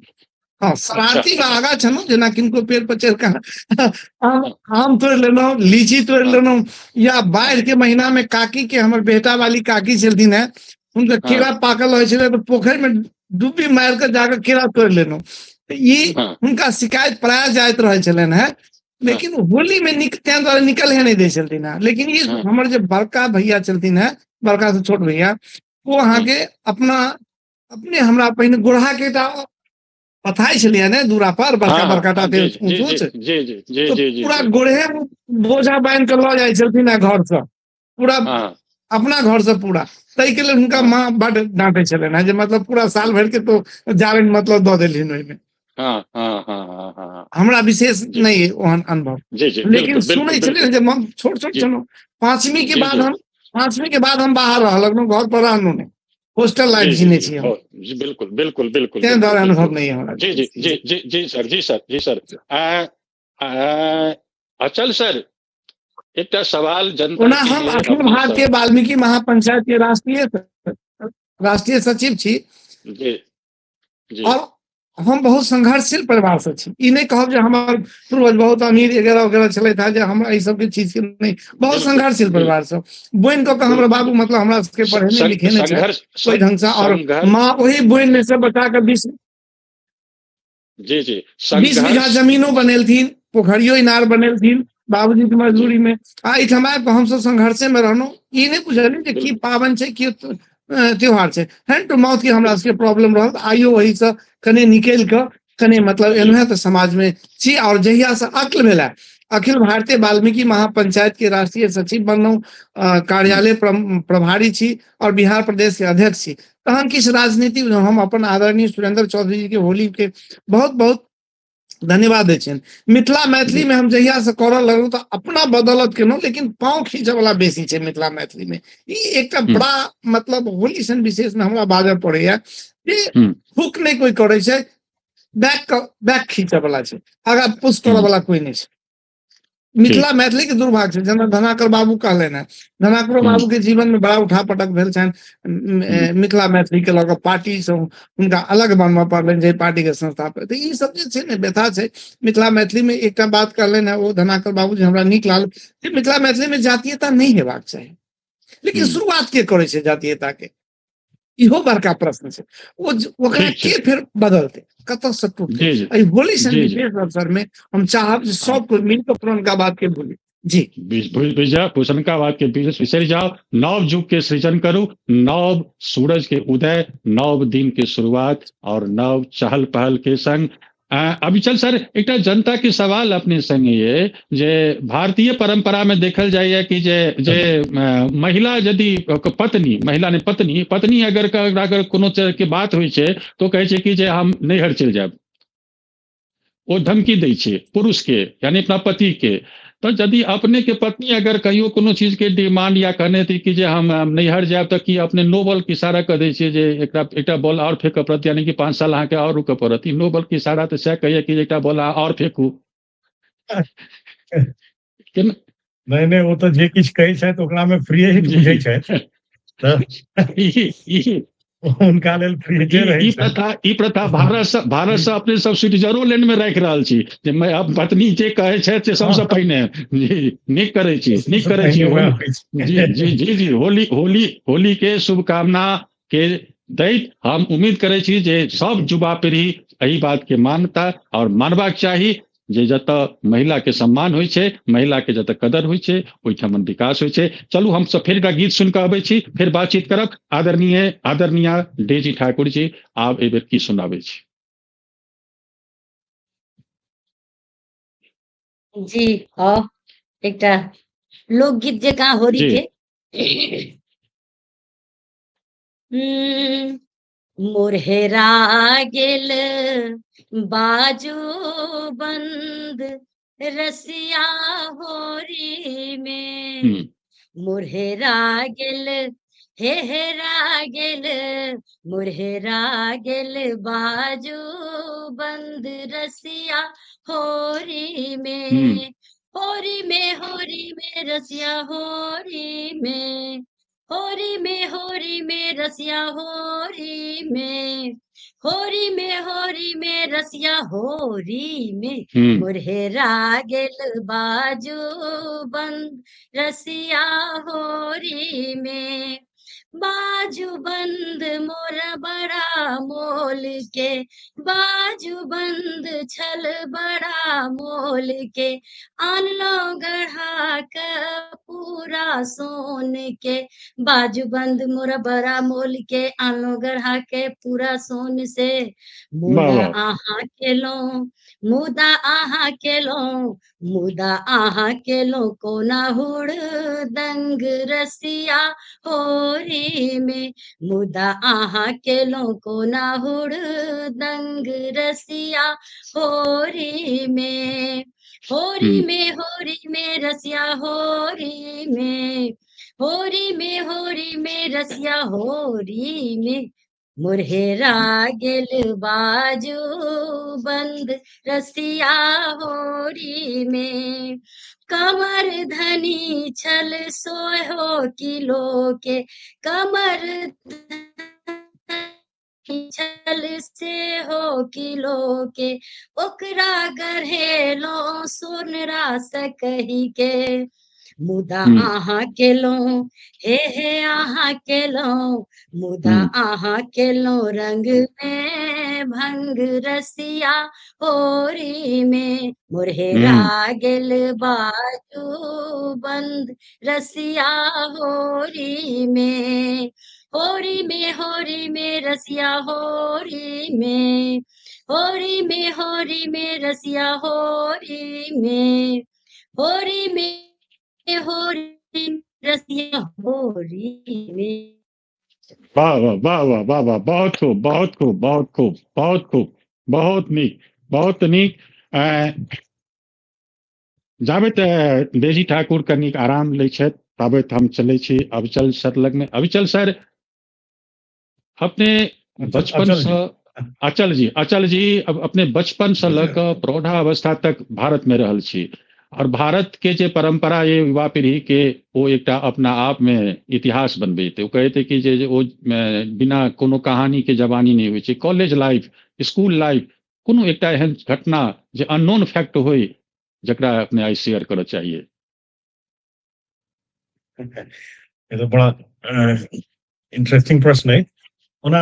हाँ, शरारती में आगा छलहुँ, जेना किनको पेड़ पर चढ़ कर आम तोड़ लेलहुँ, लीची तोड़ लेलहुँ, या बाढ़ के महीना में काकी के हमर बेटा वाली काकी चलथिन है, उनका केरा पाकल रहे छलै तो पोखर में डुब्बी मार कर जाकर केरा तोड़ लेलहुँ। ये उनका शिकायत प्राय जाइत रहे छलन है, लेकिन होली में निकल है नहीं दे चलती है। लेकिन ये हमर जो बड़का भैया चलती है, बड़का से छोट भैया, वो अहाँ के अपने हमरा पहिने गोढ़ा के पथाई छलिए ने दूरा पर बड़का बड़का टाटे ऊंच तो पूरा गोढ़े बोझा बांध कर ल जाय छलथिन घर से, पूरा अपना घर से पूरा। तै के लेल हुनका माँ बड़ डांटे छलन है, जे मतलब पूरा साल भर के तो जारन मतलब दऽ देलिन ओइ में। हमरा विशेष नहीं है ओहन अनुभव, लेकिन सुनै छलिए जे हम छोट छोट छलहुँ। पांचवी के बाद हम बाहर रह लगलहुँ, घर पर रहलहुँ नहीं, हॉस्टल लाइफ जीने छी हम। बिल्कुल बिल्कुल बिल्कुल तें द्वारा अनुभव नहीं है हमरा। जी जी जी जी जी सर, जी सर, जी सर। अचल सर एकटा सवाल जनता हम अखिल भारतीय वाल्मीकि महापंचायत के राष्ट्रीय सचिव छी। जी जी। और हम बहुत संघर्षशील परिवार से छी। ई नहीं कहब जे हमर पूर्वज बहुत अमीर वगैरह वगैरह चले था, जे हमरा ई सब के चीज के नहीं, बहुत संघर्षशील परिवार से बोइन को हमरा बाबू मतलब हमरा के पढ़ेने लिखेने छै कोई ढंग से, और माँ वही बोइन में से बचा कर 20 बीघा जमीनों बनेलथिन, पोखरियो इनार बनेलथिन बाबूजी की मजदूरी में। एहिठाम आबि हम सब संघर्षे में रहलहुँ। ई नहीं बुझलियै जे की पावन छै की त्योहार छै, हैंड टू माउथ के हमरा सबके प्रॉब्लम रहल। आइयो वही से कने निकल के कने मतलब एनहे तो समाज में छी। और जहिया से अक्ल भेला अखिल भारतीय वाल्मीकि महापंचायत के राष्ट्रीय सचिव बनलहुँ, कार्यालय प्रभारी छी और बिहार प्रदेश के अध्यक्ष छी। तहन किछु राजनीति हम अपन आदरणीय सुरेंद्र चौधरी जी के होली के बहुत बहुत धन्यवाद दै छियनि। मिथिला मैथिली में हम जहिया से करऽ लगलहुँ तो अपना बदौलत केलहुँ, लेकिन पाँव खींचे वाला बेसी छै मिथिला मैथिली में। ई एकटा बड़ा मतलब होली सन विशेष में हमरा बाजऽ पड़ैया जे हुक नहीं कोई करे छै, बैक खींचे वाला छै, आगा पुश करऽ वाला कोई नहीं छै। मिथिला मैथिली के दुर्भाग्य छै, जेना धनाकर बाबू कहलनि हैं, धनाकर बाबू के जीवन में बड़ा उठापटक भेल छनि मिथिला मैथिली के लऽ पार्टी से उनका अलग बनबऽ पड़लनि, जे पार्टी के संस्थापक। तो ई सब जे छै ने व्यथा छै मिथिला मैथिली में। एकटा बात कहलनि हैं ओ धनाकर बाबू जे हमरा नीक लागल, जे मिथिला मैथिली में जातीयता नहीं हेबाक चाही, लेकिन शुरुआत के करे छै जातीयता के, इहो बड़का प्रश्न छै। ओकरा के फिर बदलते, कतऽ से टूटते। होली सन विशेष अवसर में हम चाहब जे सब कोई मिलकर पुरनका बात के भूली। जी पुरनका बात के बिसरि जाओ, नव युग के सृजन करू, नव सूरज के उदय, नव दिन के शुरुआत और नव चहल पहल के संग। अविचल सर एकटा जनता के सवाल अपने संगे ये जे भारतीय परंपरा में देखल जाइए कि जे महिला यदि पत्नी अगर कोनो तरह के बात होइ छै तो कहै छै कि जे हम नैहर चलि जायब, ओ धमकी दै छै पुरुष के यानी अपना पति के। तो यदि अपने के पत्नी अगर कहियो कोनो चीज के डिमांड या कहने थी कि जे हम नैहर जायब तो कि अपने नो बॉल के इशारा कर दै छियै जे एकटा बॉल और फेंकऽ पड़त, यानी कि 5 साल अहाँके और रुकऽ पड़त। ई नो बॉल के इशारा तो सएह कहैया कि एकटा बॉल और फेंकू। नहीं वो तो जे किछु कहै छै ओकरा में फ्री ही बुझै छै। उनका लेल फ्रीजे रहै ई छै। प्रथा भारत से अपने सब स्विट्जरलैंड में राखि रहल छी जे मैं अब पत्नी जे कहै छै से सबसे पहिने जी नीक करै छी वएह होइ छै। जी जी जी जी होली के शुभकामना के दैत हम उम्मीद करै छी जे सब युवा पीढ़ी एहि बात के मानता और मानबाक चाही जे जतऽ महिला के सम्मान होइ छै, महिला के जतऽ कदर होइ छै, ओहिठाम विकास होइ छै। चलू हम सब फिर एकटा गीत सुनि कऽ अबै छी, फिर बातचीत करब। आदरणीय डेजी ठाकुर जी, आब एहि बेर की सुनाबै छी? जी हाँ, एकटा लोकगीत जकाँ होरी जी। के मोरहेरा गेल बाजू बंद रसिया होरी में, मोरहेरा गेल हेरा गेल, मोरहेरा गेल बाजू बंद रसिया होरी में, होरी में रसिया होरी में, होरी में रसिया होरी में, होरी में रसिया होरी में, मोरहेरा गेल बाजू बंद रसिया होरी में, बाजू बंद मोर बड़ा मोल के, बाजू बंद छल बड़ा मोल के, आनलो गढ़ा के पूरा सोन के, बाजू बंद मोर बड़ा मोल के, आनलो गढ़ा के पूरा सोन से, मुदा आहा केलो, मुदा आहा केलो, मुदा आहा केलो कोना हुड़ दंग रसिया होरी में, मुदा आहा केलो कोना हुड़ दंग रसिया होरी में, होरी में रसिया होरी में, होरी में रसिया होरी में, मोरहेरा गेल बाजू बंद रसिया होरी में, कमर धनी छल सोहो किलो के, कमर छल से हो किलो के, ओकरा गढ़ेलो सोनरा सकही के, मुदा आहा केलो हे आहा केलो, मुदा आहा केलो रंग में भंग रसिया होरी में, मोरहेरा गेल बाजू बंद रसिया होरी में, होरी में रसिया होरी में, होरी में रसिया होरी में, होरी में रसिया होरी में। वाह वाह वाह वाह वाह वाह, बहुत खूब बहुत खूब बहुत खूब बहुत खूब, बहुत नीक बहुत नीक। जाबत डेजी ठाकुर कनिक आराम लै छथि ताबत हम चलै छी अविचल सर लग में। अविचल सर, अपने बचपन से अचल जी अब अपने बचपन से लऽ कऽ प्रौढ़ावस्था तक भारत में रहल छी, और भारत के जे परंपरा ये युवा पीढ़ी के ओ एकटा अपना आप में इतिहास बनबैत, ओ कहते कि जे ओ बिना कोनो कहानी के जवानी नहीं होइ छै। कॉलेज लाइफ, स्कूल लाइफ, कोनो एकटा एहन घटना जे अननोन फैक्ट होय जकरा अपने आई शेयर करऽ चाहिए? ये तो बड़ा इंटरेस्टिंग प्रश्न है। ओना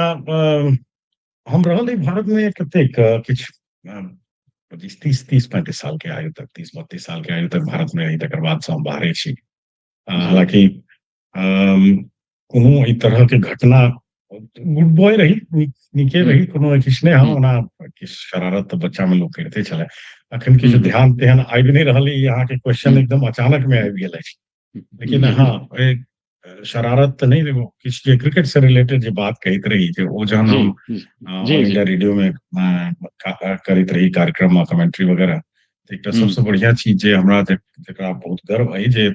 हम रहल भारत में कतेक किछ 30-35 साल के आयु तक, 30-32 साल के आयु तक भारत में रही, तकर बाद से हम बाहरे छी। हालांकि कोनो ई तरह के घटना, गुड बॉय रही, नीके रही, कोनो किछ नहीं। हाँ, ओना किछ शरारत तो बच्चा में लोग करते चले। अखन किछ ध्यान तेहन आबि नहीं रहल। यहाँ के क्वेश्चन एकदम अचानक में आबि गेल अछि, लेकिन हाँ, एक शरारत नहीं, किछ जे क्रिकेट से रिलेटेड जे बात कहते रही, जे ओ जहन हम ऑल इंडिया रेडियो में करैत रही कार्यक्रम कमेंट्री वगैरह, तो एक सबसे बढ़िया चीज जे हमरा जेकरा बहुत गर्व है, जे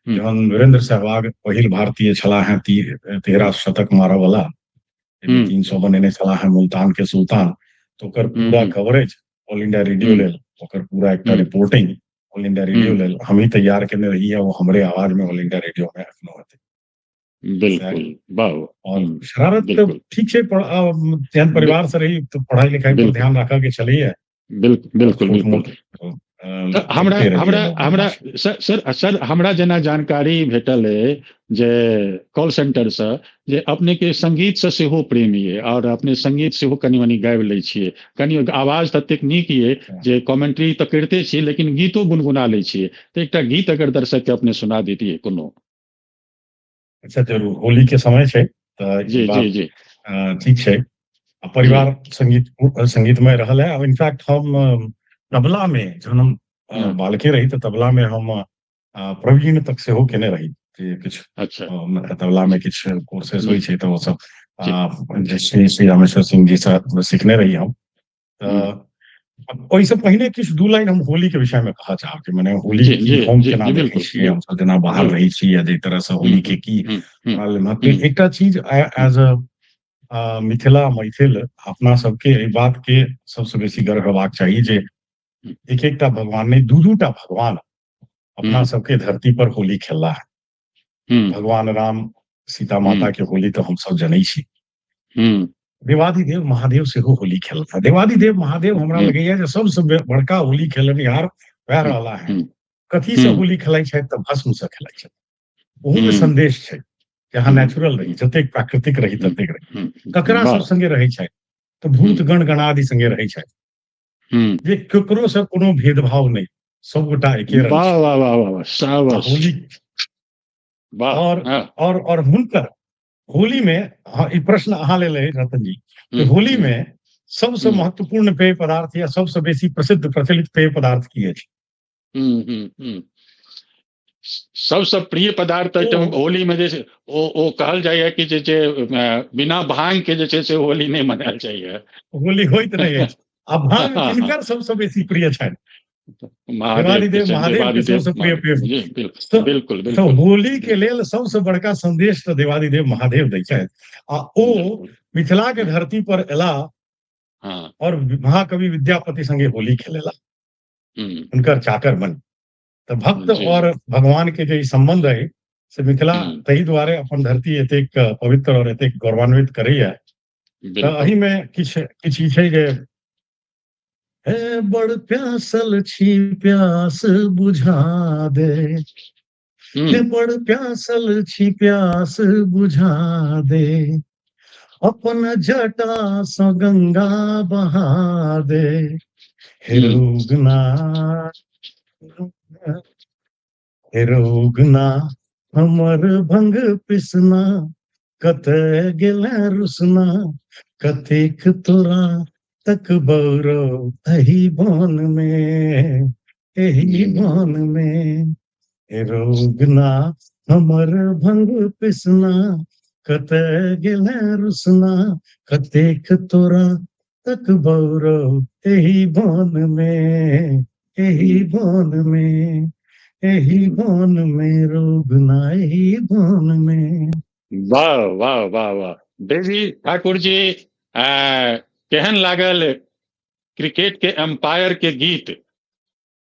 जहन वीरेंद्र सहवाग पहिल भारतीय छला हैं 13 शतक मारऽ वाला, 300 बनेने छला हैं मुल्तान के सुल्तान, तो ओकर पूरा कवरेज ऑल इंडिया रेडियो लेल, ओकर पूरा एकटा रिपोर्टिंग ऑल इंडिया रेडियो लेल हम ही तैयार केने रही है। वो हमरे आवाज में ऑल इंडिया रेडियो में एखनो होते। बिल्कुल वाह और शरारत तो बिल्कुल ठीक है जहन परिवार से रही तो पढ़ाई लिखाई पर बिल्कुल ध्यान रखा के चलिए बिल्कुल और बिल्कुल छोट बिल्कुल मोट हमरा देखते रहिए हमरा लोग हमरा बदमाशी। सर हमरा जेना जानकारी भेटल है जे कॉल सेंटर से जे अपने के संगीत से सेहो प्रेमी है और अपने संगीत सेहो कनि मनि गाबि लै छियै कनि आवाज ततेक नीक ये जे कमेंट्री तऽ करिते छियै लेकिन गीतो गुनगुना लै छियै तऽ एकटा गीत अगर दर्शक के अपने सुना देतियै कोनो अच्छा जरूर होली के समय छै तऽ ई जी जी बात जी ठीक छै आ जी परिवार संगीतमय रहल है इनफैक्ट हम तबला में जहन हम हाँ, बालके रही तऽ तबला में हम प्रवीण तक सेहो केने रही जे किछु अच्छा तबला में किछु कोर्सेज जी होइ छै तऽ ओ सब जी जे श्री रामेश्वर सिंह जी से सीखने रही हम हम्म, ओहिसँ पहिने किछु दू लाइन हम होली के विषय में कहऽ चाहब कि मने होली जी की जी हम जी केना जी देखै बिल्कुल छियै हमसब जेना बाहर बिल्कुल रहै छी या जाहि तरह से होली के की हम्म, हम्म, महत्व हम्म, एकटा चीज एज अ मिथिला मैथिल अपना सबके एहि बात के सबसे बेसी गर्व हेबाक चाही जे एक एकटा भगवान नहीं दू दूटा भगवान अपना हम्म, सबके धरती पर होली खेलला है हम्म, भगवान राम सीता माता हम्म, के होली तो हम सब जनै छी हम्म, देवादिदेव महादेव सेहो होली खेलता देवादिदेव महादेव हमरा हम्म, लगैया जे सबसे बड़का होली खेलनिहार वएह हम्म, रहला है हम्म, कथी से हम्म, होली खेलाइ छथि तऽ भस्म से खेलाइ छथि ओहू में हम्म, संदेश छै कि अहाँ हम्म, नेचुरल रही जतेक प्राकृतिक रही ततेक रही ककरा सब वाह संगे रहै छथि तऽ भूत गण गणादि संगे रहै छथि हम्म, जे केकरो से कोनो भेदभाव नहीं सबगोटा एके रंग वाह छै वाह वाह वाह वाह, आ शाबाश होली वाह और हाँ और हुनकर होली में ई प्रश्न अहाँ लेल है रतन जी कि हम्म, होली हम्म, में सबसे हम्म, महत्वपूर्ण पेय पदार्थ या सबसे बेसी प्रसिद्ध प्रचलित पेय पदार्थ की अछि हम्म, सबसँ प्रिय पदार्थ आइटम ओ होली में जे छै ओ कहल जाइए कि जे बिना भांग के जे छै से होली नहीं मनायल चाहिए होली होइत नहीं अछि आ भांग किनकर सबसे बेसी प्रिय छनि महादेव के देवादिदेव छनि महादेव के देवादिदेव सबसे प्रिय पेय जी तो, बिल्कुल तो बिल्कुल होली के लेल सबसे बड़का संदेश तो देवादिदेव महादेव दै छथि आ ओ बिल्कुल मिथिला के हाँ धरती पर एला हाँ और महाकवि विद्यापति संगे होली खेलेला हम्म, हुनकर चाकर बन तऽ भक्त जी और भगवान के जे ई संबंध अइ से मिथिला हम्म, ताहि दुआरे अपन धरती एतेक पवित्र और एतेक गौरवान्वित करैया तऽ बिल्कुल एहि में किछु किछु ई छै जे हे बड़ प्यासल छी प्यास बुझा दे हे हम्म, बड़ प्यासल छी प्यास बुझा दे अपन जटा सँ गंगा बहा दे हे हम्म, रौगना हे रौगना हमर भंग पिसना कतऽ गेलै रुसना कतेक तोरा तक बौरो एही बन में एही बन में हे रौगना हमर भंग पिसना कतऽ गेलै रुसना कतेक तोरा तक बौरो एही बन में एही बन में एही बन में रोगना एही बन में वाह वाह वाह वाह देवी ठाकुर जी केहन लागल क्रिकेट के एम्पायर के गीत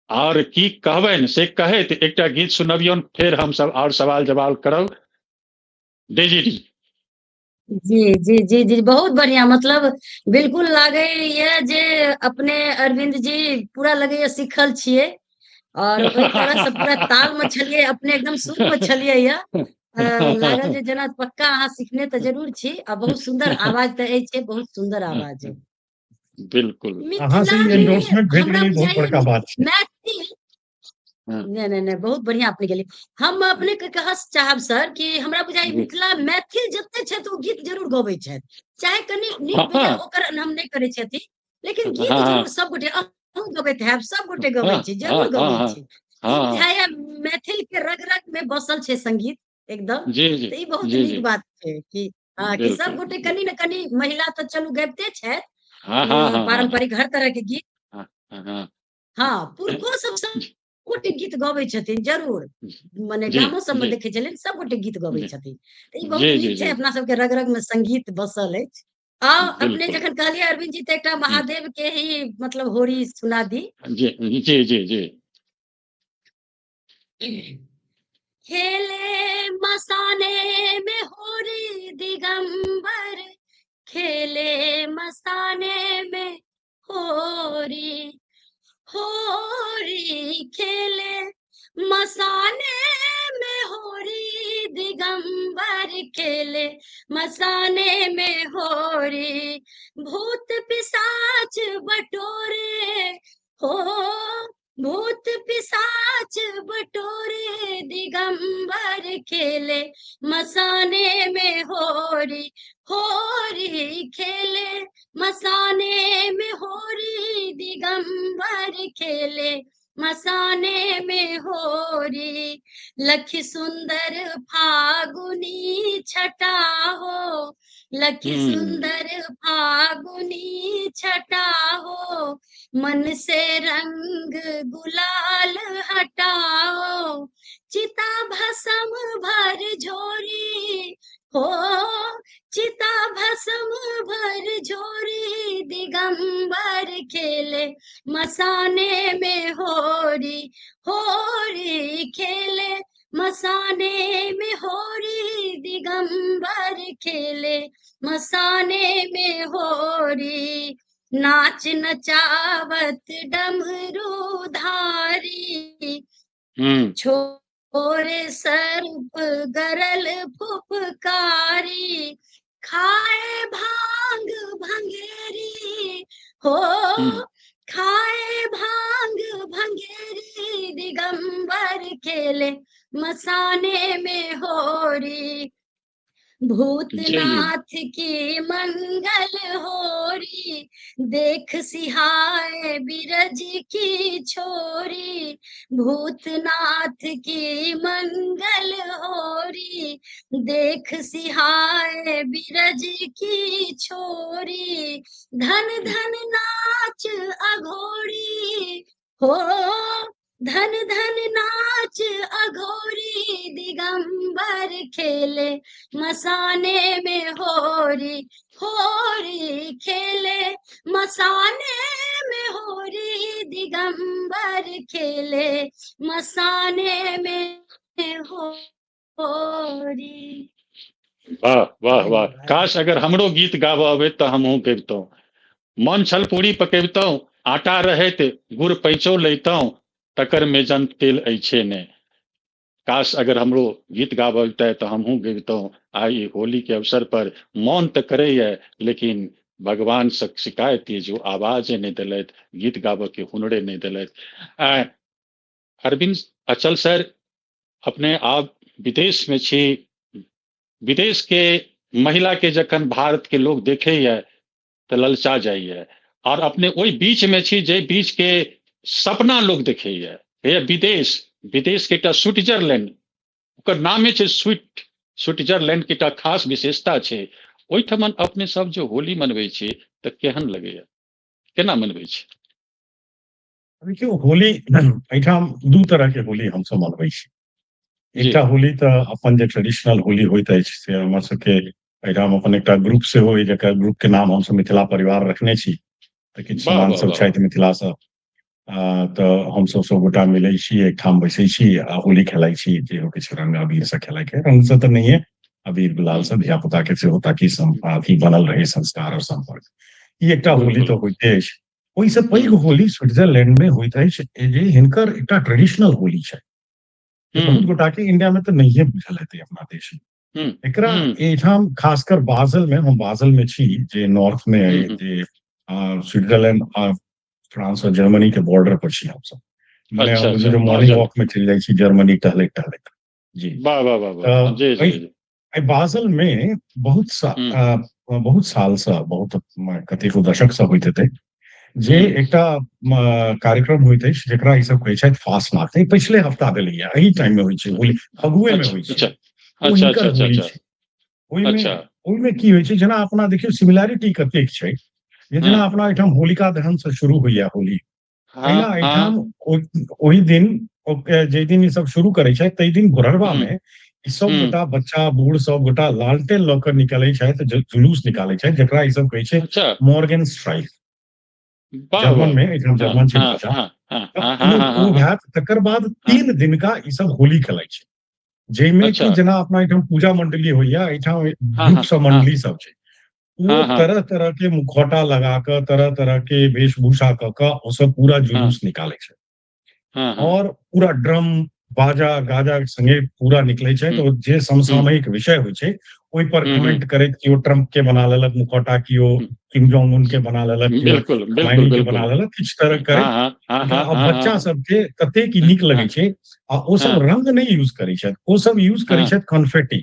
और की कहबनि से कहैत एकटा गीत सुनबियौन फेर हम सब और सवाल जवाब करब डेजी जी जी जी जी जी बहुत बढ़िया मतलब बिल्कुल लागे ये जे अपने अरविंद जी पूरा लगे ये सिखल छियै और ओहि तरह से पूरा ताल में छलियै अपने एकदम सुर में छलियै ये लागल जे जेना पक्का अहाँ सिखने तऽ जरूर छी आ बहुत सुंदर आवाज तऽ अछि बहुत सुंदर आवाज है बिल्कुल अहाँ से मिथिला ई में एंडोर्समेंट भेट हमरा गेलै बहुत बुझाइए बड़का बात छै मैथिल हाँ, नहीं नहीं नहीं बहुत बढ़िया अपने गेली हम अपने के कहऽ चाहब सर कि हमरा बुझाइ जी मिथिला मैथिल जते छथि ओ गीत जरूर गबै छथि चाहे कनि नीक हाँ बेजाय हाँ ओकर हम नहीं करै छथिन लेकिन गीत जरूर हाँ सब गोटे अहूँ गबैत हैब सब गोटे गबै हाँ छी हाँ जरूर हाँ गबै हाँ छी ई हाँ बुझाइया मैथिल के रग रग में बसल छै संगीत एकदम जी जी तो ई बहुत जी नीक जी बात छै कि हाँ कि सब बिल्कुल गोटे कनि न कनि महिला तो चलू गबिते छथि हाँ हाँ हाँ हाँ पारंपरिक हर तरह के गीत हाँ हाँ हाँ हाँ पुरखो सब जी गोटे गीत गबै छथिन जरूर मने जी गामो सबमे जी देखै छलियनि सब गोटे गीत गबै जी छथिन तऽ ई बहुत जी जी नीक छै जी अपना सबके रग रग में संगीत बसल अछि आ अपने बिल्कुल जखन कहलियै अरविंद जी तऽ एकटा महादेव के ही मतलब होरी सुना दी जी जी जी जी खेले मसाने में होरी दिगंबर, खेले मसाने में होरी, होरी खेले मसाने में होरी दिगंबर, खेले मसाने में होरी, भूत पिशाच बटोरे हो, भूत पिशाच बटोरे दिगंबर, खेले मसाने में होरी, होरी खेले मसाने में होरी दिगंबर, खेले मसाने में होरी, लखी सुंदर फागुनी छटा हो, लखी सुंदर फागुनी छटा हो, मन से रंग गुलाल हटाओ, चिता भस्म भर झोरी हो, चिता भस्म भर झोरी दिगंबर, खेले मसाने में होरी, होरी खेले मसाने में होरी दिगंबर, खेले मसाने में होरी, नाच नचावत डमरू धारी, छोरे सर्प गरल फुफकारी, खाए भांग भंगेरी हो, खाए भांग भंगेरी दिगंबर, खेले मसाने में होरी, भूतनाथ की मंगल होरी, देख सिहाए बिरज की छोरी, भूतनाथ की मंगल होरी, देख सिहाए बिरज की छोरी, धन धन नाच अघोरी हो, धन धन नाच अघोरी दिगंबर, खेले मसाने में होरी, होरी खेले मसाने में होरी दिगंबर, खेले मसाने में होरी। वाह वाह वाह, काश अगर हमरो गीत गाबऽ अबे तो हमहूँ गबितौं, मन छल पूरी पकेबितौं, आटा रहैत गुड़ पैंचो लैतौं, तकर मेजन तेल ऐछे ने, काश अगर हमरो गीत गाबऽ अबतै तो हमहूँ गबितौं। आई होली के अवसर पर मौन तो करैए, लेकिन भगवान से शिकायत ये जो आवाज नहीं दिलैथ, गीत गाबऽ के हुनरे नहीं दिलैथ। अरविंद अचल सर, अपने आप विदेश में छी, विदेश के महिला के जखन भारत के लोग देखे तो ललचा जाइए, और अपने वही बीच में छी जे बीच के सपना लोग देखे हे विदेश, विदेश के एकटा स्विट्जरलैंड, ओकर नामे छै स्विट्जरलैंड के एकटा खास विशेषता छै, ओहिठमन अपने सब जो होली मनबै छी तो केहन लगैया, केना मनबै छी? देखियो होली एठाम दू तरह के होली हम सब मनबै छी, एकटा होली तो अपन जे ट्रेडिशनल होली होइत अछि से हमर सबके एठाम अपन एकटा ग्रुप से हो, जकर ग्रुप के नाम हम सब मिथिला परिवार रखने छी, तो किछु समान सब छथि मिथिला से, तो हम सब गोटा मिलै छी, एकठाम बैसै छी आ होली खेलाइ छी, जे हो किछु रंग अबीर से खेलाइ के, रंग से तो नहीं है, अबीर गुलाल से धिया पुता के से होता कि अथी बनल रहे संस्कार और संपर्क, ई एकटा होली तो होइते अछि। ओहि से पैघ होली स्विट्जरलैंड में होइत अछि, जे हिनकर एकटा ट्रेडिशनल होली छै, बहुत गोटा के इंडिया में तो नहीं बुझल हेतै अपना देश में, एकरा एठाम खासकर बाजल में, हम बाजल में छी जे नॉर्थ में है, जे स्विट्जरलैंड फ्रांस और जर्मनी के बॉर्डर पर छी हम सब, माने हम जो मॉर्निंग वॉक में चल जाई छी जर्मनी टहलैत टहलैत जी। वाह वाह वाह, जी जी। बाजल में बहुत साल से, बहुत कतेको दशक से होइत हेतै जे एकटा कार्यक्रम होइत अछि जेकरा ई सब कहै छथि फास्ट नाथ, पिछले हफ्ता भेलैया, एही टाइम में होइ छै होली, फगुए में होइ छै, ओहिमे की होइ छै, जेना अपना देखियो सिमिलैरिटी कतेक छै, जेना अपना एठाम होलिका दहन से शुरू होइया होली, पहिला एठाम ओही दिन जे दिन ई सब शुरू करे छै तै दिन भोरहरवा में ई सब गोटा बच्चा बूढ़ सब गोटा लालटेन लऽ कऽ निकलै छथि, जुलूस निकालै छथि, जेकरा ई सब कहै छै मॉर्गन स्ट्राइक, जर्मन में एठाम जर्मन छै भाषा, ओ हैत, तकर बाद 3 दिन का ई सब होली खेलाइ छै, जाहिमे अच्छा कि जना अपना एठाम पूजा मंडली होइया, एठाम हाँ ग्रुप हाँ सब हाँ मंडली सब छै, वो हाँ हाँ तरह तरह के मुखौटा लगा कर, तरह तरह के वेशभूषा क के ओ सब पूरा हाँ जुलूस निकाले छै, हाँ हाँ और पूरा ड्रम बाजा गाजा के संगे पूरा निकले छै। हम्म तो जे हम्म समसामयिक विषय होइ छै ओहि पर हम्म कमेंट करैत कि ओ ट्रम्प के बना लेलक मुखौटा, कि ओ हम्म, किम जोंग उन के बना लेलक, कि ओ बिल्कुल बिल्कुल खमैनी के बना बिल्कुल लेलक, किछु तरह हाँ करैत। हाँ हाँ लेकिन हाँ अब हाँ बच्चा हाँ सबके कतेक ई नीक हाँ लगै छै, आ ओ सब हाँ रंग नहीं यूज करै छथि, ओ सब यूज करै हाँ छथि कन्फेटी,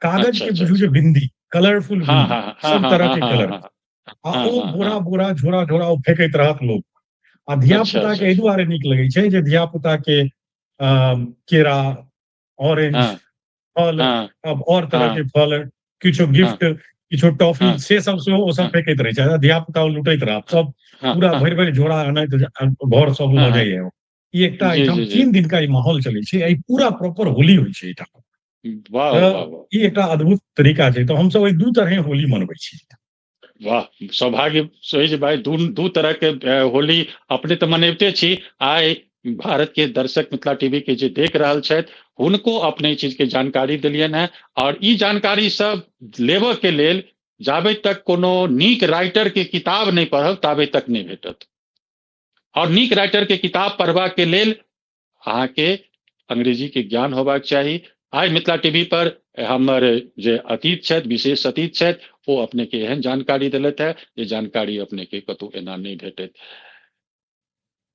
कागज अच्छा के अच्छा बुझू जे अच्छा बिंदी, कलरफुल हाँ बिंदी, हाँ हाँ सब हाँ तरह हाँ के हाँ कलर, हाँ आ हाँ ओ हाँ बोरा हाँ बोरा झोरा झोरा ओ फेंकैत रहत लोग। आ धिया अच्छा पुता अच्छा के एहि अच्छा दुआरे नीक लगै छै जे धिया पुता के केरा, ऑरेंज, हाँ फल, हाँ अब और तरह हाँ के फल, किछु हाँ गिफ्ट, किछु टॉफी, हाँ से सब सेहो ओ सब हाँ फेंकैत रहे छै, धिया पुता ओ लुटैत रहत सब, हाँ पूरा हाँ भरि भरि झोरा आनैत घर सब हाँ लऽ हाँ जाइए। ई एकटा जी एहिठाम जी जी 3 दिन का ई माहौल चलै छै, एहि पूरा प्रॉपर होली होइ छै एहिठाम। वाह वाह तऽ वाह ई एकटा अद्भुत तरीका छै, तऽ हमसब ओहि दू तरहे होली मनबै छी। वाह सौभाग्य सही जे भाई दू तरह के होली अपने तऽ मनैबते छी। आइ भारत के दर्शक मिथिला टीवी के जे देख रहल छथि हुनको अपने ई चीज के जानकारी देलियनि हैं, और ई जानकारी सब लेबऽ के लेल जाबे तक कोनो नीक राइटर के किताब नहीं पढ़ब ताबे तक नहीं भेटत। और नीक राइटर के किताब पढ़बाक के लेल अहाँके अंग्रेजी के ज्ञान होबाक चाही। आइ मिथिला टीवी पर हमर जे अतीत छथि, विशेष अतीत छथि, ओ अपने के एहन जानकारी देलथि है जे जानकारी अपने के कतौ एना नहीं भेटत।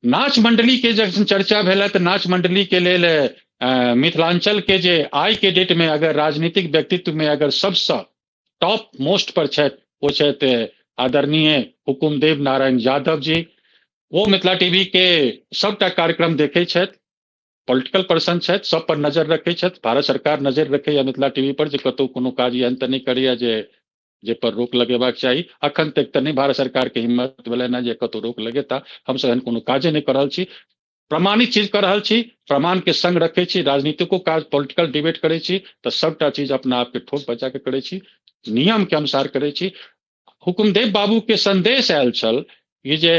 नाच मंडली के जखन चर्चा भेल तऽ नाच मंडली के लेल मिथिलांचल के जे आइ के डेट में अगर राजनीतिक व्यक्तित्व में अगर सबसँ टॉप मोस्ट पर छथि ओ छथि आदरणीय हुकुमदेव नारायण यादव जी। वो मिथिला टीवी के सबटा कार्यक्रम देखै छथि, पॉलिटिकल पर्सन छथि, सब पर नजर रखै छथि, भारत सरकार नजर रखैया मिथिला टीवी पर जे कतौ कोनो काज एहन तऽ नहीं करैया जे पर रोक लगेबाक चाही। अखन तक तऽ नहीं भारत सरकार के हिम्मत भेलनि जे कतौ रोक लगेता, हमसब एहन कोनो काजे नहीं कर रहल छी, प्रमाणित चीज कर रहल छी, प्रमाण के संग रखै छी, राजनीतिको काज पॉलिटिकल डिबेट करै छी तऽ सबटा चीज अपना आप के ठोक बचा के करै छी, नियम के अनुसार करै छी। हुकुमदेव बाबू के संदेश आयल छल ई जे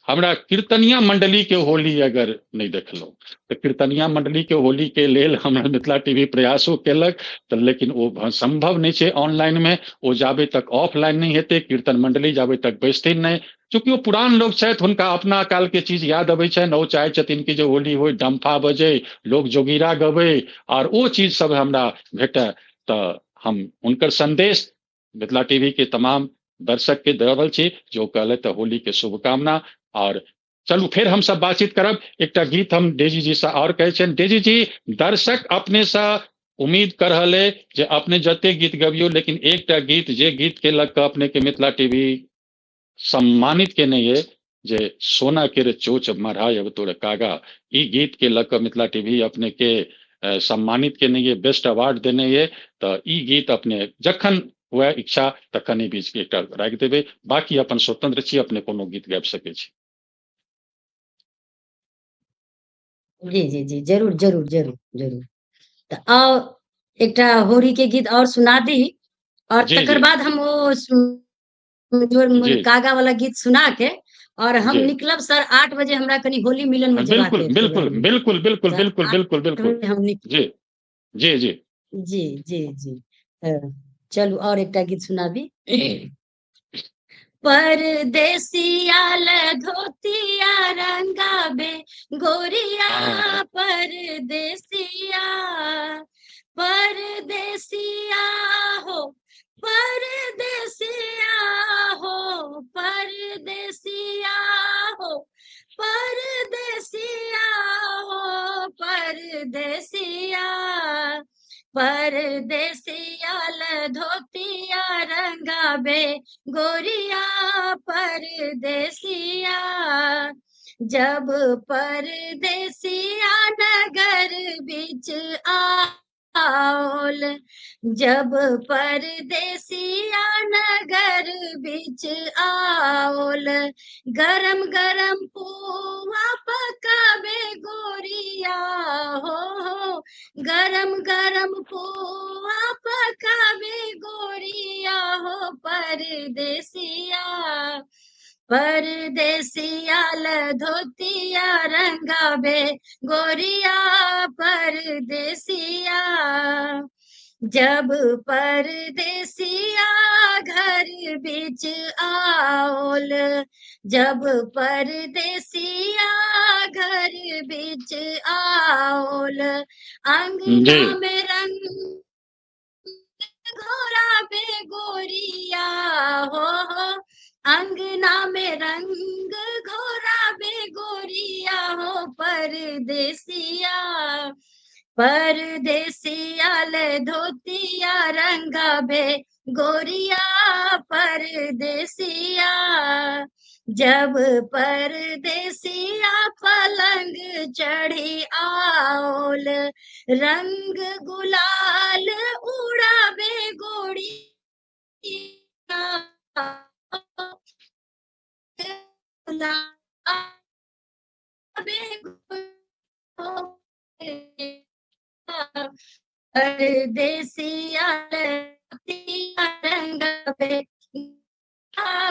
हमरा कीर्तनिया मंडली के होली अगर नहीं देखलहुँ तऽ कीर्तनिया मंडली के होली के लेल हमरा मिथिला टीवी प्रयासो केलक, तऽ लेकिन ओ संभव नहीं छै ऑनलाइन में, ओ जाबे तक ऑफलाइन नहीं हेतै कीर्तन मंडली जाबे तक बैसथिन नहीं, चूंकि वो पुरान लोग छथि हुनका अपना काल के चीज याद अबै छनि, ओ चाहै छथिन कि जे होली होय, डम्फा बजे, लोग जोगिरा गबै और ओ चीज सब हमरा भेटै। तऽ हम हुनकर संदेश मिथिला टीवी के तमाम दर्शक के दऽ रहल छी जो कहलथि तऽ होली के शुभकामना। और चलू फिर हम सब बातचीत करब। एकटा गीत हम डेजी जी से और कहै छियनि, डेजी जी दर्शक अपने से उम्मीद कर रहल है जे अपने जते गीत गबियौ, लेकिन एकटा गीत जे गीत के लग अपने के मिथिला टीवी सम्मानित केने ये जे सोना के चोच मढ़ायब तोर कागा, ई गीत के लग मिथिला टीवी अपने के सम्मानित केने ये, बेस्ट अवार्ड देने ये। तऽ ई गीत अपने जखन हुए इच्छा तखन ई बीच एकटा राखि देबै, बाकी अपन स्वतंत्र छी, अपने कोनो गीत गाबि सकै छी। जी जी जी जरूर जरूर जरूर जरूर। तऽ आओ एकटा होरी के गीत और सुना दी, और जी तकर जी बाद हम वो जो जी कागा वाला गीत सुना के और हम जी निकलब सर 8 बजे, हमरा कनी होली मिलन में जेबाक बिल्कुल है बिल्कुल प्रोग्राम में। बिल्कुल बिल्कुल तऽ बिल्कुल 8 बिल्कुल बिल्कुल बजे हम जी जी जी जी जी जी। अ, चलू और एकटा गीत सुनाबी। परदेसिया धोतिया रंगाबे गोरिया, हाँ परदेसिया परदेसिया हो, परदेसिया हो, परदेसिया हो, परदेसिया हो, परदेसिया परदेसिया धोतिया रंगाबे गोरिया, परदेसिया जब परदेसिया नगर बीच आओल, जब परदेसिया नगर बीच आओल, गरम गरम पुआ पकावे गोरिया हो, गरम गरम पुआ पकावे गोरिया हो, परदेसिया परदेसिया धोतिया रंगावे गोरिया परदेसिया। जब परदेसिया घर बीच आओल, जब परदेसिया घर बीच आओल, अंगना जी में रंग घोरा बे गोरिया हो, अंगना में रंग घोरा बे गोरिया हो परदेसिया। परदेसिया ले धोतिया रंगा बे गोरिया परदेसिया। जब परदेसिया पलंग चढ़ी आओल, रंग गुलाल उड़ावे गोरिया, परदेसिया रंग पे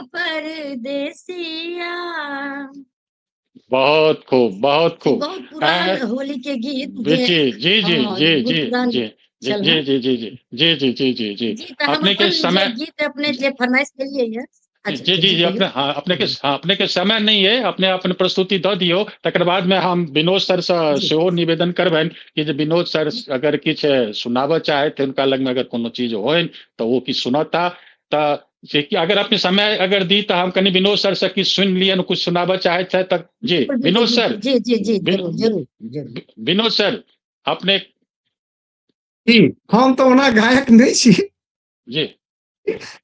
परदेसिया। बहुत खूब बहुत खूब। बहुत पुरान अ, होली के गीत जी जी जी हाँ, जी बहुत जी पुरान जी जी चल जी जी जी जी जी जी जी जी जी जी तो हम अपने के अपन जे समय गीत अपने जे फरमाइश के लिए है। अच्छा जी अच्छा जी जी जी कहियो। हाँ अपने के समय नहीं है, अपने अपन प्रस्तुति दऽ दियौ, तकर बाद में हम विनोद सर से जी सेहो निवेदन करबनि कि जे विनोद सर अगर किछु सुनाबऽ चाहे तऽ हुनका लग में अगर कोनो चीज होइन तऽ वो किछु सुनाता। तऽ जे कि अगर अपने समय अगर दी तऽ हम कनि विनोद सर से किछु सुनि लियनि, कुछ सुनाबऽ चाहे थे तऽ जी बिल्कुल बिल्कुल विनोद बिल्कुल सर। जी जी जी जरूर विन- जरूर जरूर। विनोद सर अपने जी हम तो ओना गायक नहीं छी, जी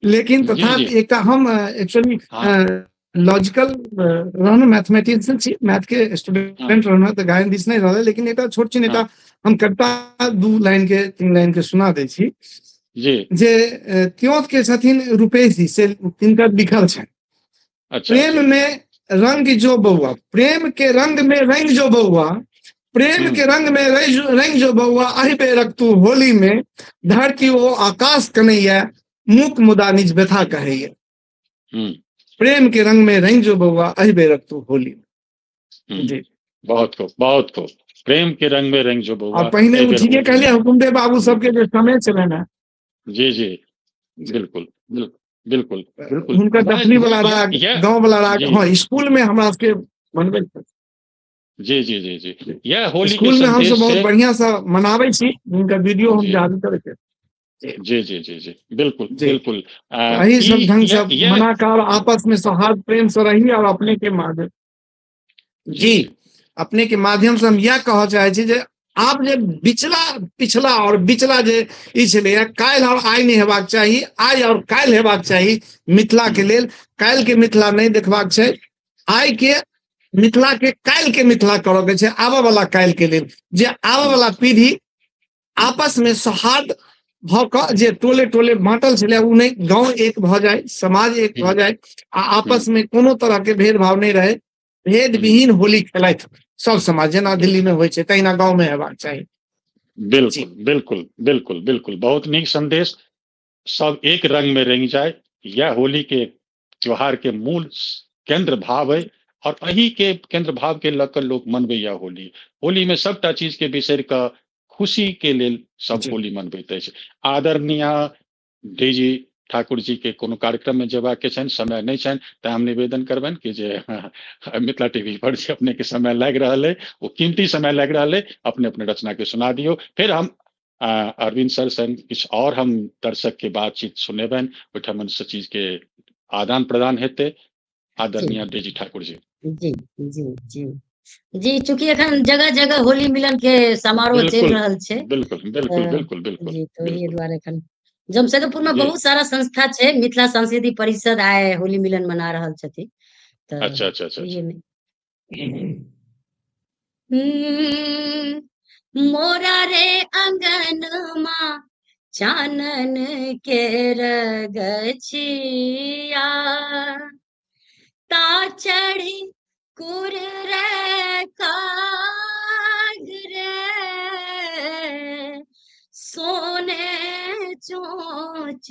लेकिन जी जी तथापि एकटा हम एक्चुअली हाँ लॉजिकल रहना मैथमेटिशियन छी, मैथ के हाँ स्टूडेंट रहना तो गायन दिस नहीं रहल, लेकिन एकटा छोट छिन एकटा हाँ हम कविता 2 लाइन के 3 लाइन के सुना दै छी जी जे त्योत के छथिन रूपेश जी से तिनकर लिखल छै। अच्छा प्रेम अच्छा में रंग जो बउआ, प्रेम के रंग में रंग जो बउआ, प्रेम के रंग में रंग जो बउआ, अहि बेरक तू होली में, धरती ओ आकाश कन्हैया, मूक मुदा निज व्यथा कहैया। हम्म प्रेम के रंग में रंग जो बउआ, अहि बेरक तू होली में। जी बहुत खूब बहुत खूब। प्रेम के रंग में रंग जो और बउआ पहिने एहि वो बेर ठीके होली कहलिए में। हुकुमदेव बाबू हम्म, सबके जो समय छलनि हैं, जी जी बिल्कुल बिल्कुल बिल्कुल बिल्कुल हुनकर डफली वाला राग, यह गांव वाला राग, जी हाँ स्कूल में हमरा सबके बनबै छथि। जी जी जी जी यह होली के स्कूल में हम सब संदेश बहुत से। बढ़िया से मनाबै छी, हुनकर वीडियो हम जी जारी करै छी। जी जी जी जी बिल्कुल जी बिल्कुल। तो यही सब ढंग से यह मनाकर आपस में सौहार्द प्रेम से रही और अपने के माध्यम जी जी जी अपने के माध्यम से हम यह कह चाहे छी जे आब जे बिचला पिछला और बिचला जे ई छलैया, काल्हि और आइ नहीं हेबाक चाही, आइ और काल्हि हेबाक चाही मिथिला के लेल। काल्हि के मिथिला नहीं देखबाक छै, आइ के मिथिला के काल्हि के मिथिला करऽ के छै, आबऽ वाला काल्हि के लेल, जे आबऽ वाला पीढ़ी आपस में सौहार्द भऽ कऽ जे टोले टोले बाँटल छलै उ नहीं, गाँव एक भऽ जाए, समाज एक भऽ जाए, आ आपस में कोनो तरह के भेदभाव नहीं रहे, भेद विहीन होली खेलैत सब समाज, जेना दिल्ली में होइ छै तहिना गाँव में हेबाक चाही। जी बिल्कुल बिल्कुल बिल्कुल बिल्कुल बहुत नीक संदेश। सब एक रंग में रंग जाए, यह होली के त्योहार के मूल केंद्र भाव है, और अही के केंद्र भाव के लऽ कऽ लोक मनबैया होली। होली में सबटा चीज के बिसरि कऽ खुशी के लेल सब जी होली मनबैत अछि। आदरणीय डीजी ठाकुर जी के कोनो कार्यक्रम में जेबाक के छनि, समय नहीं छनि, तऽ हम निवेदन करबनि कि जे मिथिला टीवी पर जे अपने के समय लागि रहल है, वो कीमती समय लागि रहल है, अपने अपने रचना के सुना दियो। फिर हम अरविंद सर सन किछु और हम दर्शक के बातचीत सुनेबनि, ओहिठाम से चीज के आदान प्रदान हेतै। जी आदरणीय डीजी ठाकुर जी जी जी जी जी चूंकि एखन जगह जगह होली मिलन के समारोह चलि बिल्कुल रहल छै, बिल्कुल बिल्कुल बिल्कुल बिल्कुल जी तो ये बिल्कुल द्वारे एखन जमशेदपुर में जी बहुत सारा संस्था छै, मिथिला सांस्कृतिक परिषद आय होली मिलन मना रहल छथिन, अच्छा तऽ अच्छा अच्छा अच्छा ये में मोरा रे अंगनमा चानन के रगछिया, ता चढ़ी कुर रे काग रे, सोने चोंच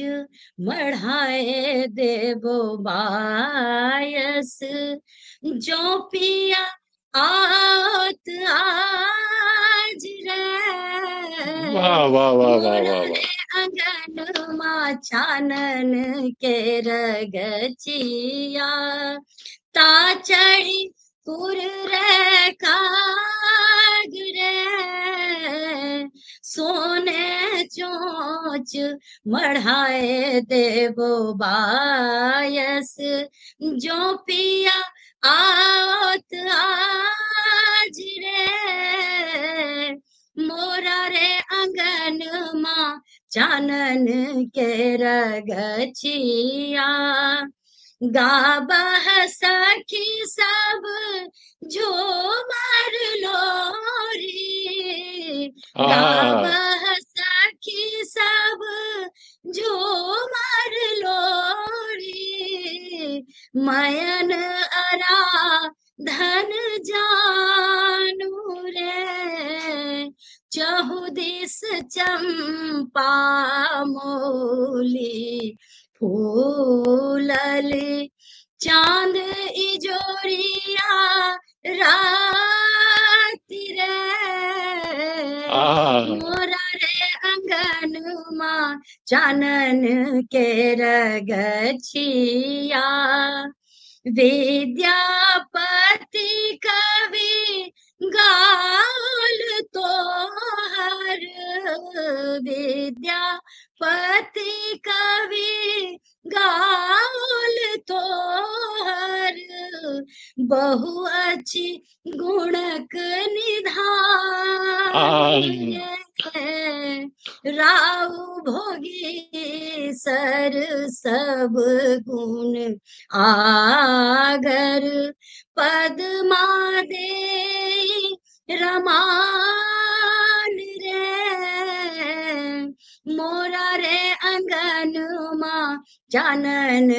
बढ़ाए देबो बायस जो पिया आत आज रे वाह वाह वाह वाह मोरा वाह वाह रे अंगन मा छानन के रगचिया ता चढ़ी पुर रे काग रे सोने चोंच मढ़ाए देबो बायस जो पिया आवत आज रे मोरा रे अंगन मा चानन के रगचिया गाबह सखी सब जो मार लोरी गाबह सखी सब जो मार लोरी मयन अरा धन जानू रे चहुदिस चंपा मोली फूलली चांद इजोरिया राति रे मोरा रे अंगन मा चानन के रगचिया विद्यापति कवि गाल तोहर विद्यापति कवि गाल तोहर बहु अच्छी गुणक निधान राउ भोगी सर सब गुण आगर पद्मा दे रमान रे मोरा रे अंगन मा चानन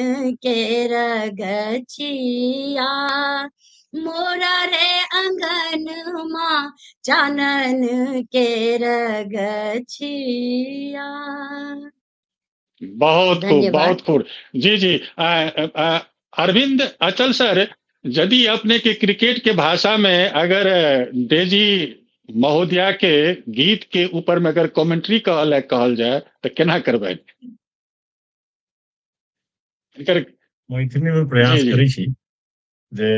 के रगचिया मोरा रे अंगन मा चानन के रगचिया। बहुत खूब बहुत खूब जी जी अरविंद अचल सर यदि अपने के क्रिकेट के भाषा में अगर डेजी महोदया के गीत के ऊपर में अगर कमेंट्री कहल जाए तो केना करबै मैथिली में प्रयास करै छी जे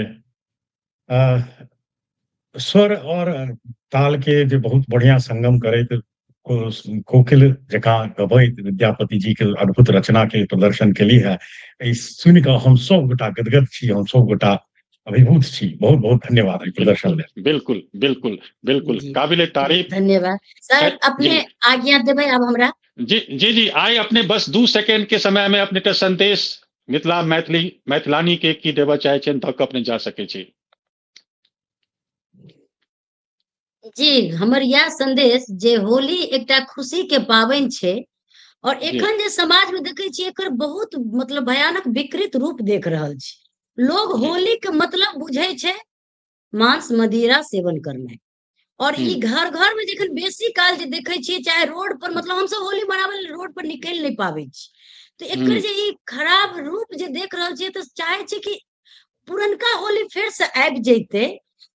स्वर और ताल के जे बहुत बढ़िया संगम करैत कोकिल जकाँ गबैत विद्यापति जी के अद्भुत रचना के प्रदर्शन केली है सुनि कऽ हम सब गोटा गदगद छी हम सब गोटा अभिभूत छी बहुत बहुत धन्यवाद प्रदर्शन लेल बिल्कुल बिल्कुल बिल्कुल काबिले तारीफ धन्यवाद सर अपने आज्ञा देबै अब हमरा जी जी जी आइ अपने बस 2 सेकंड के समय में अपने संदेश मिथिला मैथिलानी के की देबऽ चाहै छियनि तक अपने जा सकै छी जी हमर यह संदेश जे होली एकटा खुशी के पावनि छै और एखन जे समाज में देखे छी एकर बहुत मतलब भयानक विकृत रूप देख रहल छी लोग होली के मतलब बुझे छै मांस मदिरा सेवन करनाइ और ई घर घर में जखन बेसी काल जे देखे छी चाहे रोड पर मतलब हम सब होली मनावे रोड पर निकल नहीं पावे छी तो एकर जे ई खराब रूप जे देख रहल छी तो चाहे छी कि पुरनका होली फिर से आबि जैते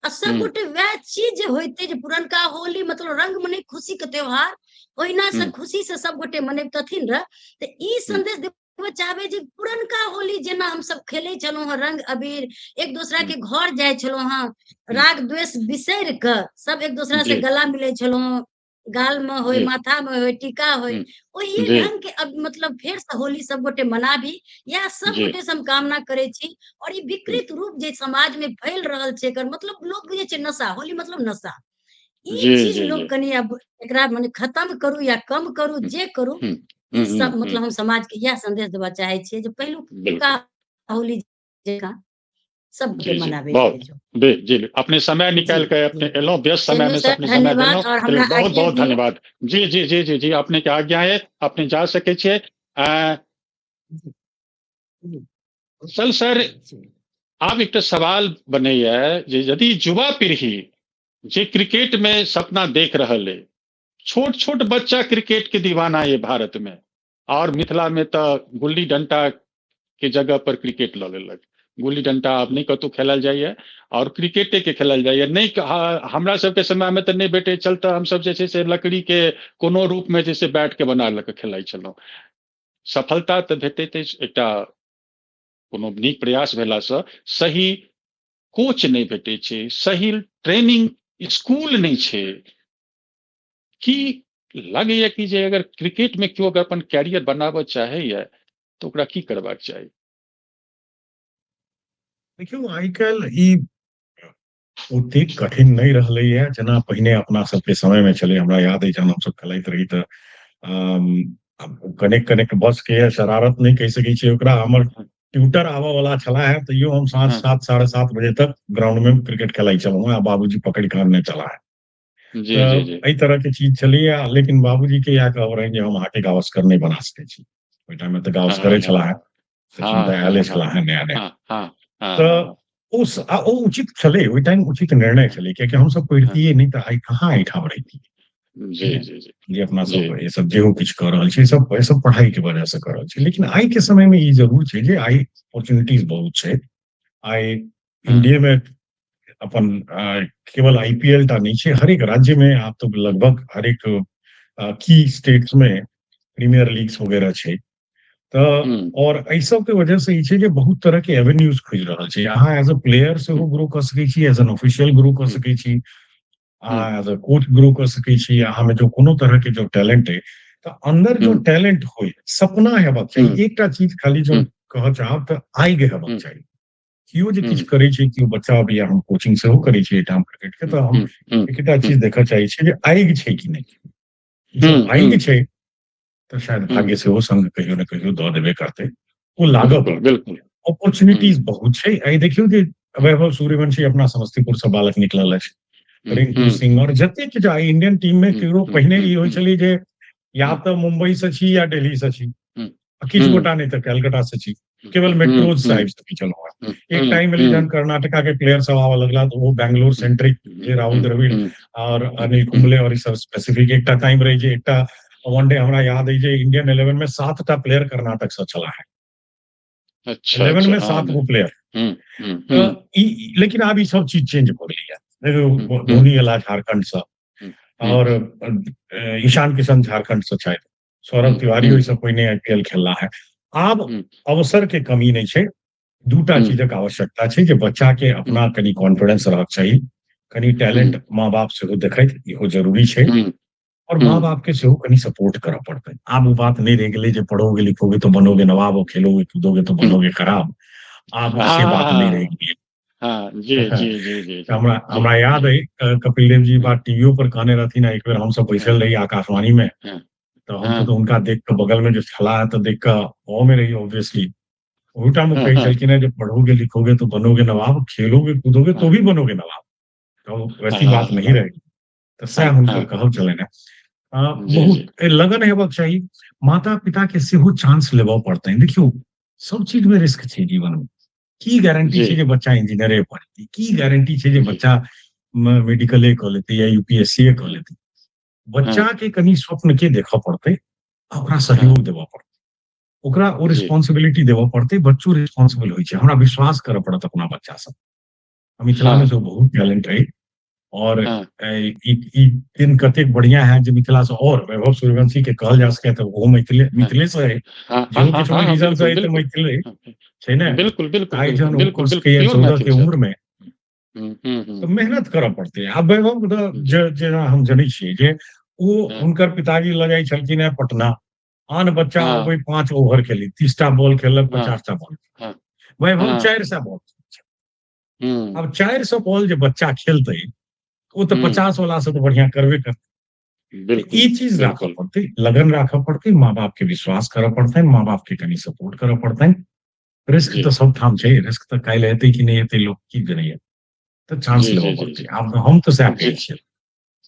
आ सब गोटे वह चीज जे होते जे पुरनका होली मतलब रंग मने खुशी के त्योहार ओहिना से खुशी से सब गोटे मनेबतथिन रह तो ई संदेश चाहबे जे पुरनका होली जेना हम सब खेले छलहुं हँ रंग अबीर एक दूसरा के घर जाय छलहुं हँ राग द्वेष बिसर के सब एक दूसरा से गला मिले छलहुं गाल में होय माथा में होय टीका होय ओही ढंग के अब मतलब फिर से होली सब गोटे मनाबी या सब गोटे से हम कामना करे छी और ई विकृत रूप जे समाज में फैल रहल छै एकर मतलब लोग बुझे छै नशा होली मतलब नशा ई चीज लोग कनी अब एकरा माने खत्म करू या कम करू जे करू सब मतलब हम समाज के यह संदेश देबा चाहे छियै जे पहिलुका होली जकाँ सब के मनाबे जी अपने समय निकाल के अपने एलो व्यस्त समय में अपने समय देलो बहुत बहुत धन्यवाद जी जी जी जी जी अपने के आज्ञा है अपने जा सके छियै चल सर आब एकटा सवाल बनैया जे यदि युवा पीढ़ी जे क्रिकेट में सपना देख रहल है छोट छोट बच्चा क्रिकेट के दीवाना ये भारत में, और मिथिला में तो गुल्ली डंटा के जगह पर क्रिकेट लऽ लेलक। गुल्ली डंटा आब नहीं कतौ खेलल जाइए और क्रिकेटे के खेलल जाइए। नहीं हमरा सबके समय में तो नहीं भेटे चलते, हम सब जे छै से लकड़ी के कोनो रूप में जैसे बैट के बना लऽ के खेलाइ छलहुँ। सफलता तऽ भेटैत अछि, एकटा कोनो नीक प्रयास भेलासँ। सही कोच नहीं भेटे छै, सही ट्रेनिंग स्कूल नहीं छै। की लगैए कि जे अगर क्रिकेट में केओ अगर अपन कैरियर बनाबऽ चाहैए तऽ ओकरा की करबाक चाही? देखियौ आइ काल्हि ई ओतेक कठिन नहीं रहलैए जेना पहिने अपना सबके समय में छलै। हमरा याद अछि जहन हमसब खेलाइत रही तऽ कनेक कनेक बस के शरारत नहीं कहि सकै छियै ओकरा। हमर ट्यूटर आबऽ वाला छला है तैयो हम साँझ हाँ। 7 साढ़े 7 बजे तक ग्राउंड में क्रिकेट खेलाइ छलहुँ हैं, आ बाबूजी पकड़ि कऽ आनने छला है। जी तऽ जी जी एहि तरह के चीज छलैए, लेकिन बाबूजी के इएह कहब रहनि जे हम अहाँके गावस्कर नहीं बना सकै छी। ओहि टाइम में तऽ हाँ गावस्करे छला है, सचिन हाँ तऽ हाँ आयले हाँ छला है नया नया। हाँ हाँ हाँ तऽ ओ उचित छलै, ओहि टाइम उचित निर्णय छलै, कियाकि हमसब पढ़ितियै नहीं तऽ आइ कहाँ एहिठाम रहितियै। जी जी जी जे अपना जी सब ये सब जेहो किछु कऽ रहल छी सब पढ़ाई के वजह से कऽ रहल छी। लेकिन आइ के समय में ई जरूर छै जे आइ अपॉर्चुनिटीज बहुत छै। आइ हाँ इंडिया में अपन केवल आईपीएल टा नहीं छै, हर एक राज्य में आब तो लगभग हर एक की स्टेट्स में प्रीमियर लीग्स वगैरह छै। तऽ और एहि सब के वजह से ई छै जे बहुत तरह के एवेन्यूज खुजि रहल छै। अहाँ एज अ प्लेयर सेहो ग्रो कऽ सकै छी, एज एन ऑफिशियल ग्रो कऽ सकै छी, एज अ कोच ग्रो कऽ सकै छी। अहाँ में जो कोनो तरह के जो टैलेंट है तऽ अंदर जो टैलेंट होय, सपना हेबाक चाही। एकटा चीज खाली जो कहऽ चाहब तऽ आगि हेबाक चाही। केओ जे किछु करै छै, केओ बच्चा अभी हम कोचिंग सेहो करै छी एहिठाम क्रिकेट के, तऽ हम एकटा चीज देखऽ चाहै छियै जे आगि छै कि नहीं। जब आगि छै तऽ शायद भाग्य सेहो संग कहियो ने कहियो दऽ देबे करतै। वो लागऽ बिल्कुल पड़तै। बिल्कुल अपॉर्चुनिटीज बहुत छै। आइ देखियौ जे वैभव सूर्यवंशी अपना समस्तीपुर से बालक निकलल अछि, रिंकू सिंह और जतेक जे आइ इंडियन टीम में केकरो पहिने ई होइ छलै जे या तऽ मुंबई से छी या दिल्ली से छी, किछु गोटा नहीं तऽ कलकत्ता से छी, केवल मेट्रोज से आबि सकै छलहुँ हैं। एक टाइम एलै जहन कर्नाटका के प्लेयर सब आबऽ लगला तऽ वो बैंगलोर सेंट्रिक जे राहुल द्रविड़ और अनिल कुंबले और ई सब स्पेसिफिक एकटा टाइम रही जे एकटा वनडे हमरा याद है जे इंडियन 11 में 7टा प्लेयर कर्नाटक से छला है। अच्छा 11 अच्छा में हाँ 7 गो प्लेयर। हम्म लेकिन आब ई सब चीज चेंज भऽ गेलै है। धोनी एला झारखंड से, और ईशान किशन झारखंड से छथि, सौरभ तिवारी ओहिसँ पहिने आईपीएल खेलला है। आब अवसर के कमी नहीं छै। दूटा चीजक आवश्यकता छै जे बच्चा के अपना कनि कॉन्फिडेंस रहक चाही, कनि टैलेंट माँ बाप सेहो देखैत, इहो जरूरी छै। और माँ बाप के सेहो कनि सपोर्ट करऽ पड़तै। आब वो बात नहीं रह गेलै जे पढ़ोगे लिखोगे तो बनोगे नवाब और खेलोगे कूदोगे तो बनोगे खराब। आब से बात नहीं रह गेलै। हाँ जी जी जी जी जी हमरा याद है कपिल देव जी बात टीवीओ पर कहने रहथिन। एक बेर हम सब बैसल रही आकाशवाणी में, तो हम तो उनका देख कर बगल में जो खड़ा है तो देख कर ओ में रही ऑब्वियसली। उल्टा मुख कही चलती ना, जब पढ़ोगे लिखोगे तो बनोगे नवाब, खेलोगे कूदोगे तो भी बनोगे नवाब। तो वैसी बात नहीं रहेगी। तो सह हुनकर कहब चले ना। बहुत लगन हेबाक चाही। माता पिता के सेहो चांस लेबऽ पड़तै। देखियौ सब चीज में रिस्क छै जीवन में। की गारंटी छै जे बच्चा इंजीनियरे पढ़तै, की गारंटी छै जे बच्चा मेडिकले कऽ लेतै या यूपीएससी कऽ लेतै। बच्चा के कनि स्वप्न के देखऽ पड़तै, ओकरा सहयोग देबऽ पड़तै, ओकरा ओ रिस्पॉन्सिबिलिटी देबऽ पड़तै। बच्चो रिस्पॉन्सिबल होइ छै, हमरा विश्वास करऽ पड़त अपना बच्चा सब। मिथिला में सब बहुत टैलेंट है, और ई दिन कतेक बढ़िया है जे मिथिला से और वैभव सूर्यवंशी के कहल जा सकै तऽ वो मिथिले से है। जेहो किछु ओहि रीजन से है तऽ मिथिले छै ने। बिल्कुल बिल्कुल आइ जहन ओ बिल्कुल कोर्स बिल्कुल के प्योर 14 मैथिल के सर। उम्र में तो मेहनत करऽ पड़तै। आब वैभव जेना हम जनै छियै जे ओ हुनकर पिताजी लऽ जाइ छलखिन है पटना। आन बच्चा अबै 5 ओवर खेली, 30टा बॉल खेललक, 50टा बॉल। वैभव 400 बॉल। अब 400 बॉल जे बच्चा खेलतै वो तो 50 वाला से तो बढ़िया करबे करतै। ई चीज राखऽ पड़तै, लगन राखऽ पड़तै, माँ बाप के विश्वास करऽ पड़तै, माँ बाप के कनि सपोर्ट करऽ पड़तै। रिस्क तो सब ठाम छै, रिस्क तो काल्हि हेतै कि नहीं हेतै लोक की जनैया, तो चांस लेबऽ पड़तै। आब हम तो सएह कहै छियै।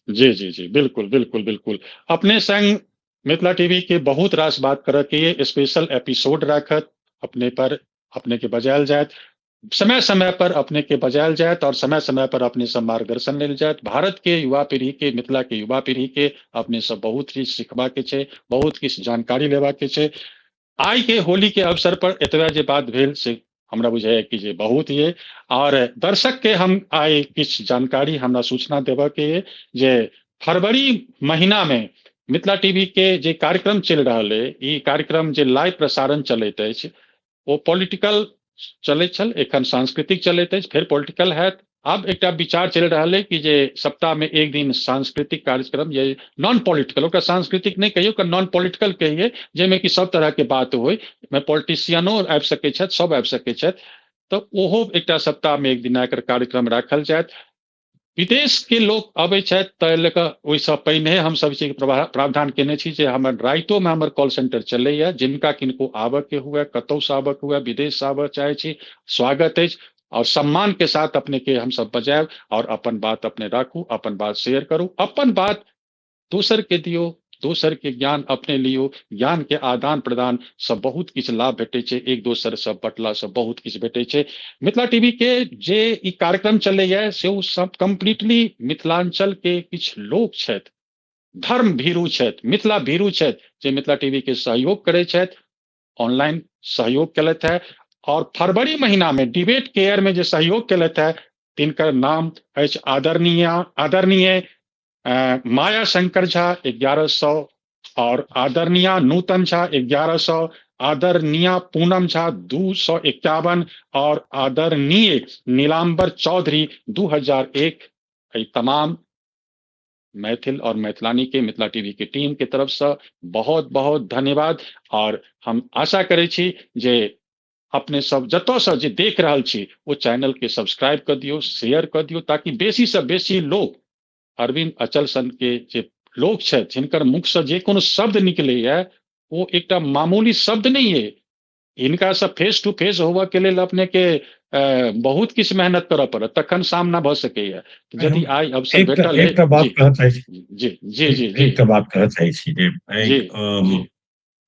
जी जी जी बिल्कुल बिल्कुल बिल्कुल। अपने संग मिथिला टीवी के बहुत रास बात करऽ के स्पेशल एपिसोड राखत अपने पर, अपने के बजायल जायत। समय समय पर अपने के बजायल जाए और समय समय पर अपने सब मार्गदर्शन लेल जाए। भारत के युवा पीढ़ी के, मिथिला के युवा पीढ़ी के अपने सब बहुत किछु सिखबा के छै, बहुत किछु जानकारी लेबा के छै। आई के होली के अवसर पर एतबा जे बात भेल से हमरा बुझाइए कि जे बहुत ये, और दर्शक के हम आई किछु जानकारी हमरा सूचना देबऽ के ये जे फरवरी महीना में मिथिला टीवी के जे कार्यक्रम चलि रहल है, ई कार्यक्रम जे लाइव प्रसारण चलैत अछि वो पॉलिटिकल चलैत छल, एखन सांस्कृतिक चलैत अछि, फिर पॉलिटिकल हैत। आब एकटा विचार चलि रहल है कि जे सप्ताह में एक दिन सांस्कृतिक कार्यक्रम, ये नॉन पॉलिटिकल, ओकरा सांस्कृतिक नहीं कहियो, ओकरा नॉन पॉलिटिकल कहिए, जेमे कि सब तरह के बात होय, में पॉलिटिशियनो आबि सकै छथि, सब आबि सकै छथि। तो ओहो एकटा सप्ताह में एक दिन एकर कार्यक्रम राखल जायत। विदेश के लोग अबै छथि ताहि लऽ कऽ ओहिसँ पहिने हम सब चीज प्रावधान केने छी जे हमर राइतो में हमर कॉल सेंटर चलैया, जिनका किनको आबऽ के हुए, कतौ से आबऽ के हुए, विदेश से आबऽ चाहे छी, स्वागत अछि। और सम्मान के साथ अपने के हम सब बजायब और अपन बात अपने राखू, अपन बात शेयर करू, अपन बात दोसर के दियो, दोसर के ज्ञान अपने लियो। ज्ञान के आदान प्रदान से बहुत किछु लाभ भेटै छै, एक दोसर से बटला से बहुत किछु भेटै छै। मिथिला टीवी के जे ई कार्यक्रम चलैया से ओ सब कंप्लीटली मिथिलांचल के किछु लोग छथि, धर्म भीरू छथि, मिथिला भीरू छथि, जे मिथिला टीवी के सहयोग करै छथि, ऑनलाइन सहयोग केलथि है। और फरवरी महीना में डिबेट केयर में जे सहयोग केलथि है, तिनकर नाम अछि आदरणीय माया शंकर झा 1100, और आदरणीय नूतन झा 1100, आदरणीय पूनम झा 251 और आदरणीय नीलांबर चौधरी 2001। ये तमाम मैथिल और मैथिलानी के मिथिला टीवी के टीम के तरफ से बहुत बहुत धन्यवाद। और हम आशा करै छी जे अपने सब जतऽ से जे देख रहल छी वो चैनल के सब्सक्राइब कर दियो, शेयर कर दियो, ताकि बेसी से बेसी लोग अरविंद अचल सन के जे लोग छथि, जिनकर मुख से जे कोनो शब्द निकलैया वो एकटा मामूली शब्द नहीं है। इनका सब फेस टू फेस होबऽ के लेल अपने के बहुत किछु मेहनत करऽ पड़त, तखन सामना भऽ सकैया। यदि आई अवसर भेटल है, एकटा बात कहऽ चाहै छी, जी जी जी जी एकटा बात कहऽ चाहै छी जे जी जी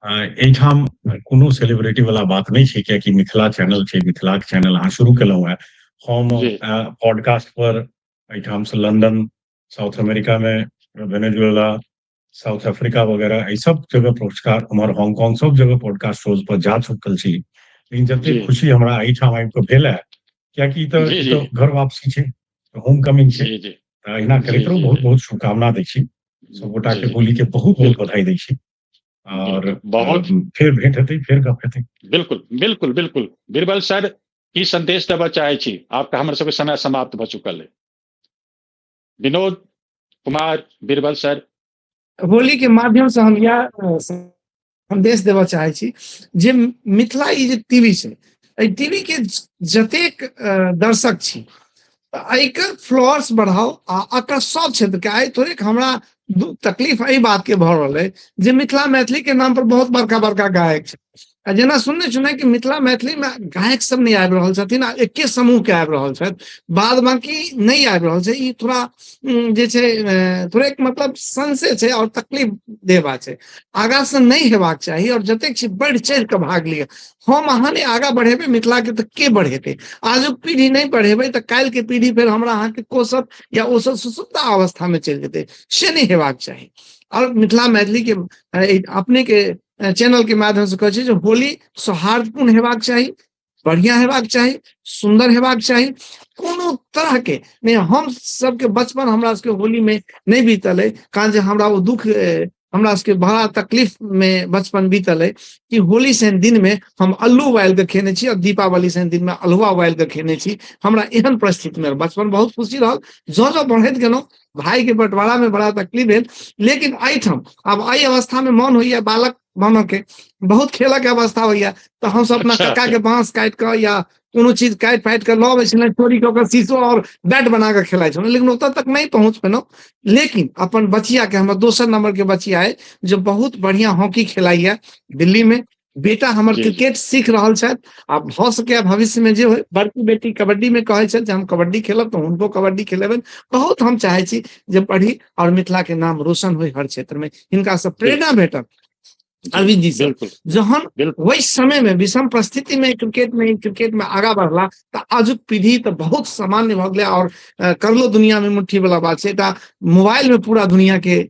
एहिठाम कोनो सेलिब्रिटी वाला बात नहीं छै, कियाकि मिथिला चैनल छै, मिथिलाक चैनल अहाँ शुरू केलहुँ है। हम जी पॉडकास्ट पर एहिठाम से लंदन, साउथ अमेरिका में, वेनेजुएला, साउथ अफ्रीका वगैरह एहि सब जगह पॉडकास्ट, उम्हर हांगकांग सब जगह पॉडकास्ट शोज पर जा चुकल छी। लेकिन जते जी खुशी हमरा एहिठाम आबि कऽ भेल है, कियाकि ई जी जी तऽ घर वापसी छै, होम कमिंग छै। जी जी अहिना जी करैत रहू, जी बहुत बहुत शुभकामना दै छी, सबगोटा के जी होली के बहुत बहुत बिल्कुल बधाई दै छी। और बिल्कुल बहुत फिर भेंट हेतै, फिर गप हेतै। बिल्कुल बिल्कुल बिल्कुल। बीरबल सर की संदेश देबऽ चाहे छी? आपका हमर सबके समय समाप्त भऽ चुकल है। विनोद कुमार बीरबल सर। होली के माध्यम से हम यह संदेश देबऽ चाहै छी जे मिथिला ई जे टीवी छै, एहि टीवी के जतेक दर्शक छी, एकर फ्लोअर्स बढ़ाओ आ एकर सब क्षेत्र के। आइ थोड़े हमरा तकलीफ एहि बात के भऽ रहल है जे मिथिला मैथिली के नाम पर बहुत बड़का बड़का गायक छै, आ जेना सुनने कि मिथिला मैथिली में गायक सब नहीं आबि रहल छथिन, आ एके समूह के आबि रहल छथि, बाद बाकी नहीं आबि रहल छै। ई थोड़ा जे छै थोड़े मतलब संशय छै और तकलीफ दे बात छै। आगा से नहीं हेबाक चाही, और जतेक छै बढ़ि चढ़ि कऽ भाग लिअ। हम अहाँ ने आगा बढ़ेबै मिथिला के, तऽ के बढ़ेतै? आजुक पीढ़ी नहीं बढ़ेबै तऽ काल्हि के पीढ़ी फिर हमरा अहाँ के कोसत या ओसब सुसुप्त अवस्था में चलि जेतै। से नहीं हेबाक चाही। और मिथिला मैथिली के अपने के चैनल के माध्यम से कहै छी जे होली सौहार्दपूर्ण हेबाक चाही, बढ़िया हेबाक चाही, सुंदर हेबाक चाही। कोनो तरह के नहीं, हम सबके बचपन हमरा सबके होली में नहीं बीतल है, कारण जे हमरा वो दुख हमरा सबके बड़ा तकलीफ में बचपन बीतल है कि होली सन दिन में हम अल्लू उबाल के खेने छी, और दीपावली सन दिन में अल्हुआ उबाल के खेने छी। हमरा एहन परिस्थिति में बचपन बहुत खुशी रहल। जो बढ़ैत गेलहुँ, भाई के बंटवारा में बड़ा तकलीफ भेल, लेकिन एहिठाम आब एहि अवस्था में मन होइया बालक बनऽ के, बहुत खेलऽ के अवस्था होइया, तो हम सब अपना अच्छा कक्का के बांस काटि कऽ या कोनो चीज काटि फाटि कऽ लऽ अबै छलै, चोरी कऽ कऽ शीशो और बैट बना कऽ खेलाइ छलहुँ, लेकिन ओतऽ तक नहीं पहुंच पेलहुँ। लेकिन अपन बचिया के, हमर दोसर नंबर के बचिया है जो बहुत बढ़िया हॉकी खेलाइया दिल्ली में। बेटा हमर जी जी क्रिकेट सीख रहल छथि, आ भऽ सकै भविष्य में जे होय। बड़की बेटी कबड्डी में कहै छथि जे हम कबड्डी खेलब, तो हुनको कबड्डी खेलेबनि। बहुत हम चाहै छी जे पढ़ी और मिथिला के नाम रोशन होय हर क्षेत्र में, हिनका से प्रेरणा भेटत। अरविंद जी से बिल्कुल जहन बिल्कुल वही समय में विषम परिस्थिति में क्रिकेट में आगा बढ़ला तो आजुक पीढ़ी तो बहुत सामान्य भ गया और करलो दुनिया में मुट्ठी वाला बात है मोबाइल में पूरा दुनिया के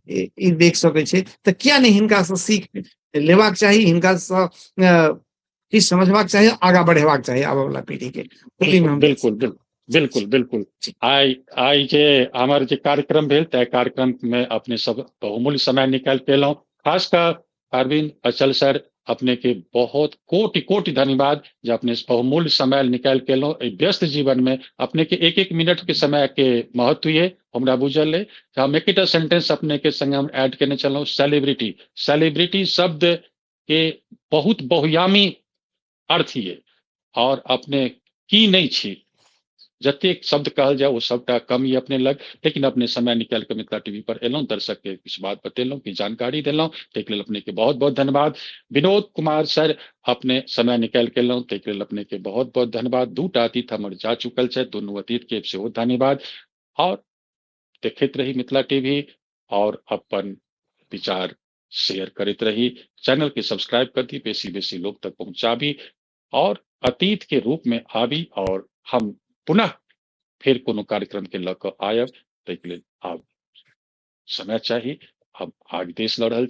देख सके छे तो क्या नहीं हिनका से सीख लेवाक चाहिए हिनका से चीज समझबाक चाहिए आगा बढ़ेबाक चाहिए आबे वाला पीढ़ी के बिल्कुल बिल्कुल बिल्कुल बिल्कुल आई जे हमार जे कार्यक्रम भेल तय कार्यक्रम में अपने सब बहुमूल्य समय निकाल के एलहुँ खासकर अरविंद अचल सर अपने के बहुत कोटि कोटि धन्यवाद जो अपने बहुमूल्य समय निकाल के एलहुँ व्यस्त जीवन में अपने के एक मिनट के समय के महत्व है हमरा बुझल है हम एक सेंटेंस अपने के संग हम ऐड करने चलूँ सेलिब्रिटी शब्द के बहुत बहुयामी अर्थ ये और अपने की नहीं छी जतेक शब्द कहल जाए वो सबटा कम ही अपने लग लेकिन अपने समय निकाल के मिथिला टीवी पर एलहुँ दर्शक के किछु बात बतेलहुँ कि जानकारी देलहुँ ताहिके लेल अपने के बहुत बहुत धन्यवाद विनोद कुमार सर अपने समय निकाल के एलहुँ ताहिके लेल अपने के बहुत बहुत धन्यवाद दूटा अतिथि हमर जा चुकल छै दुनू अतिथि के सेहो धन्यवाद और देखैत रही मिथिला टीवी और अपन विचार शेयर करते रही चैनल के सब्सक्राइब कर दी बेसी लोग तक पहुंचाबी और अतीत के रूप में आबी और हम पुनः फिर कोनो कार्यक्रम के लऽ कऽ आयब ताहिके लेल आब समय चाही हम आगे देश लड़ रहल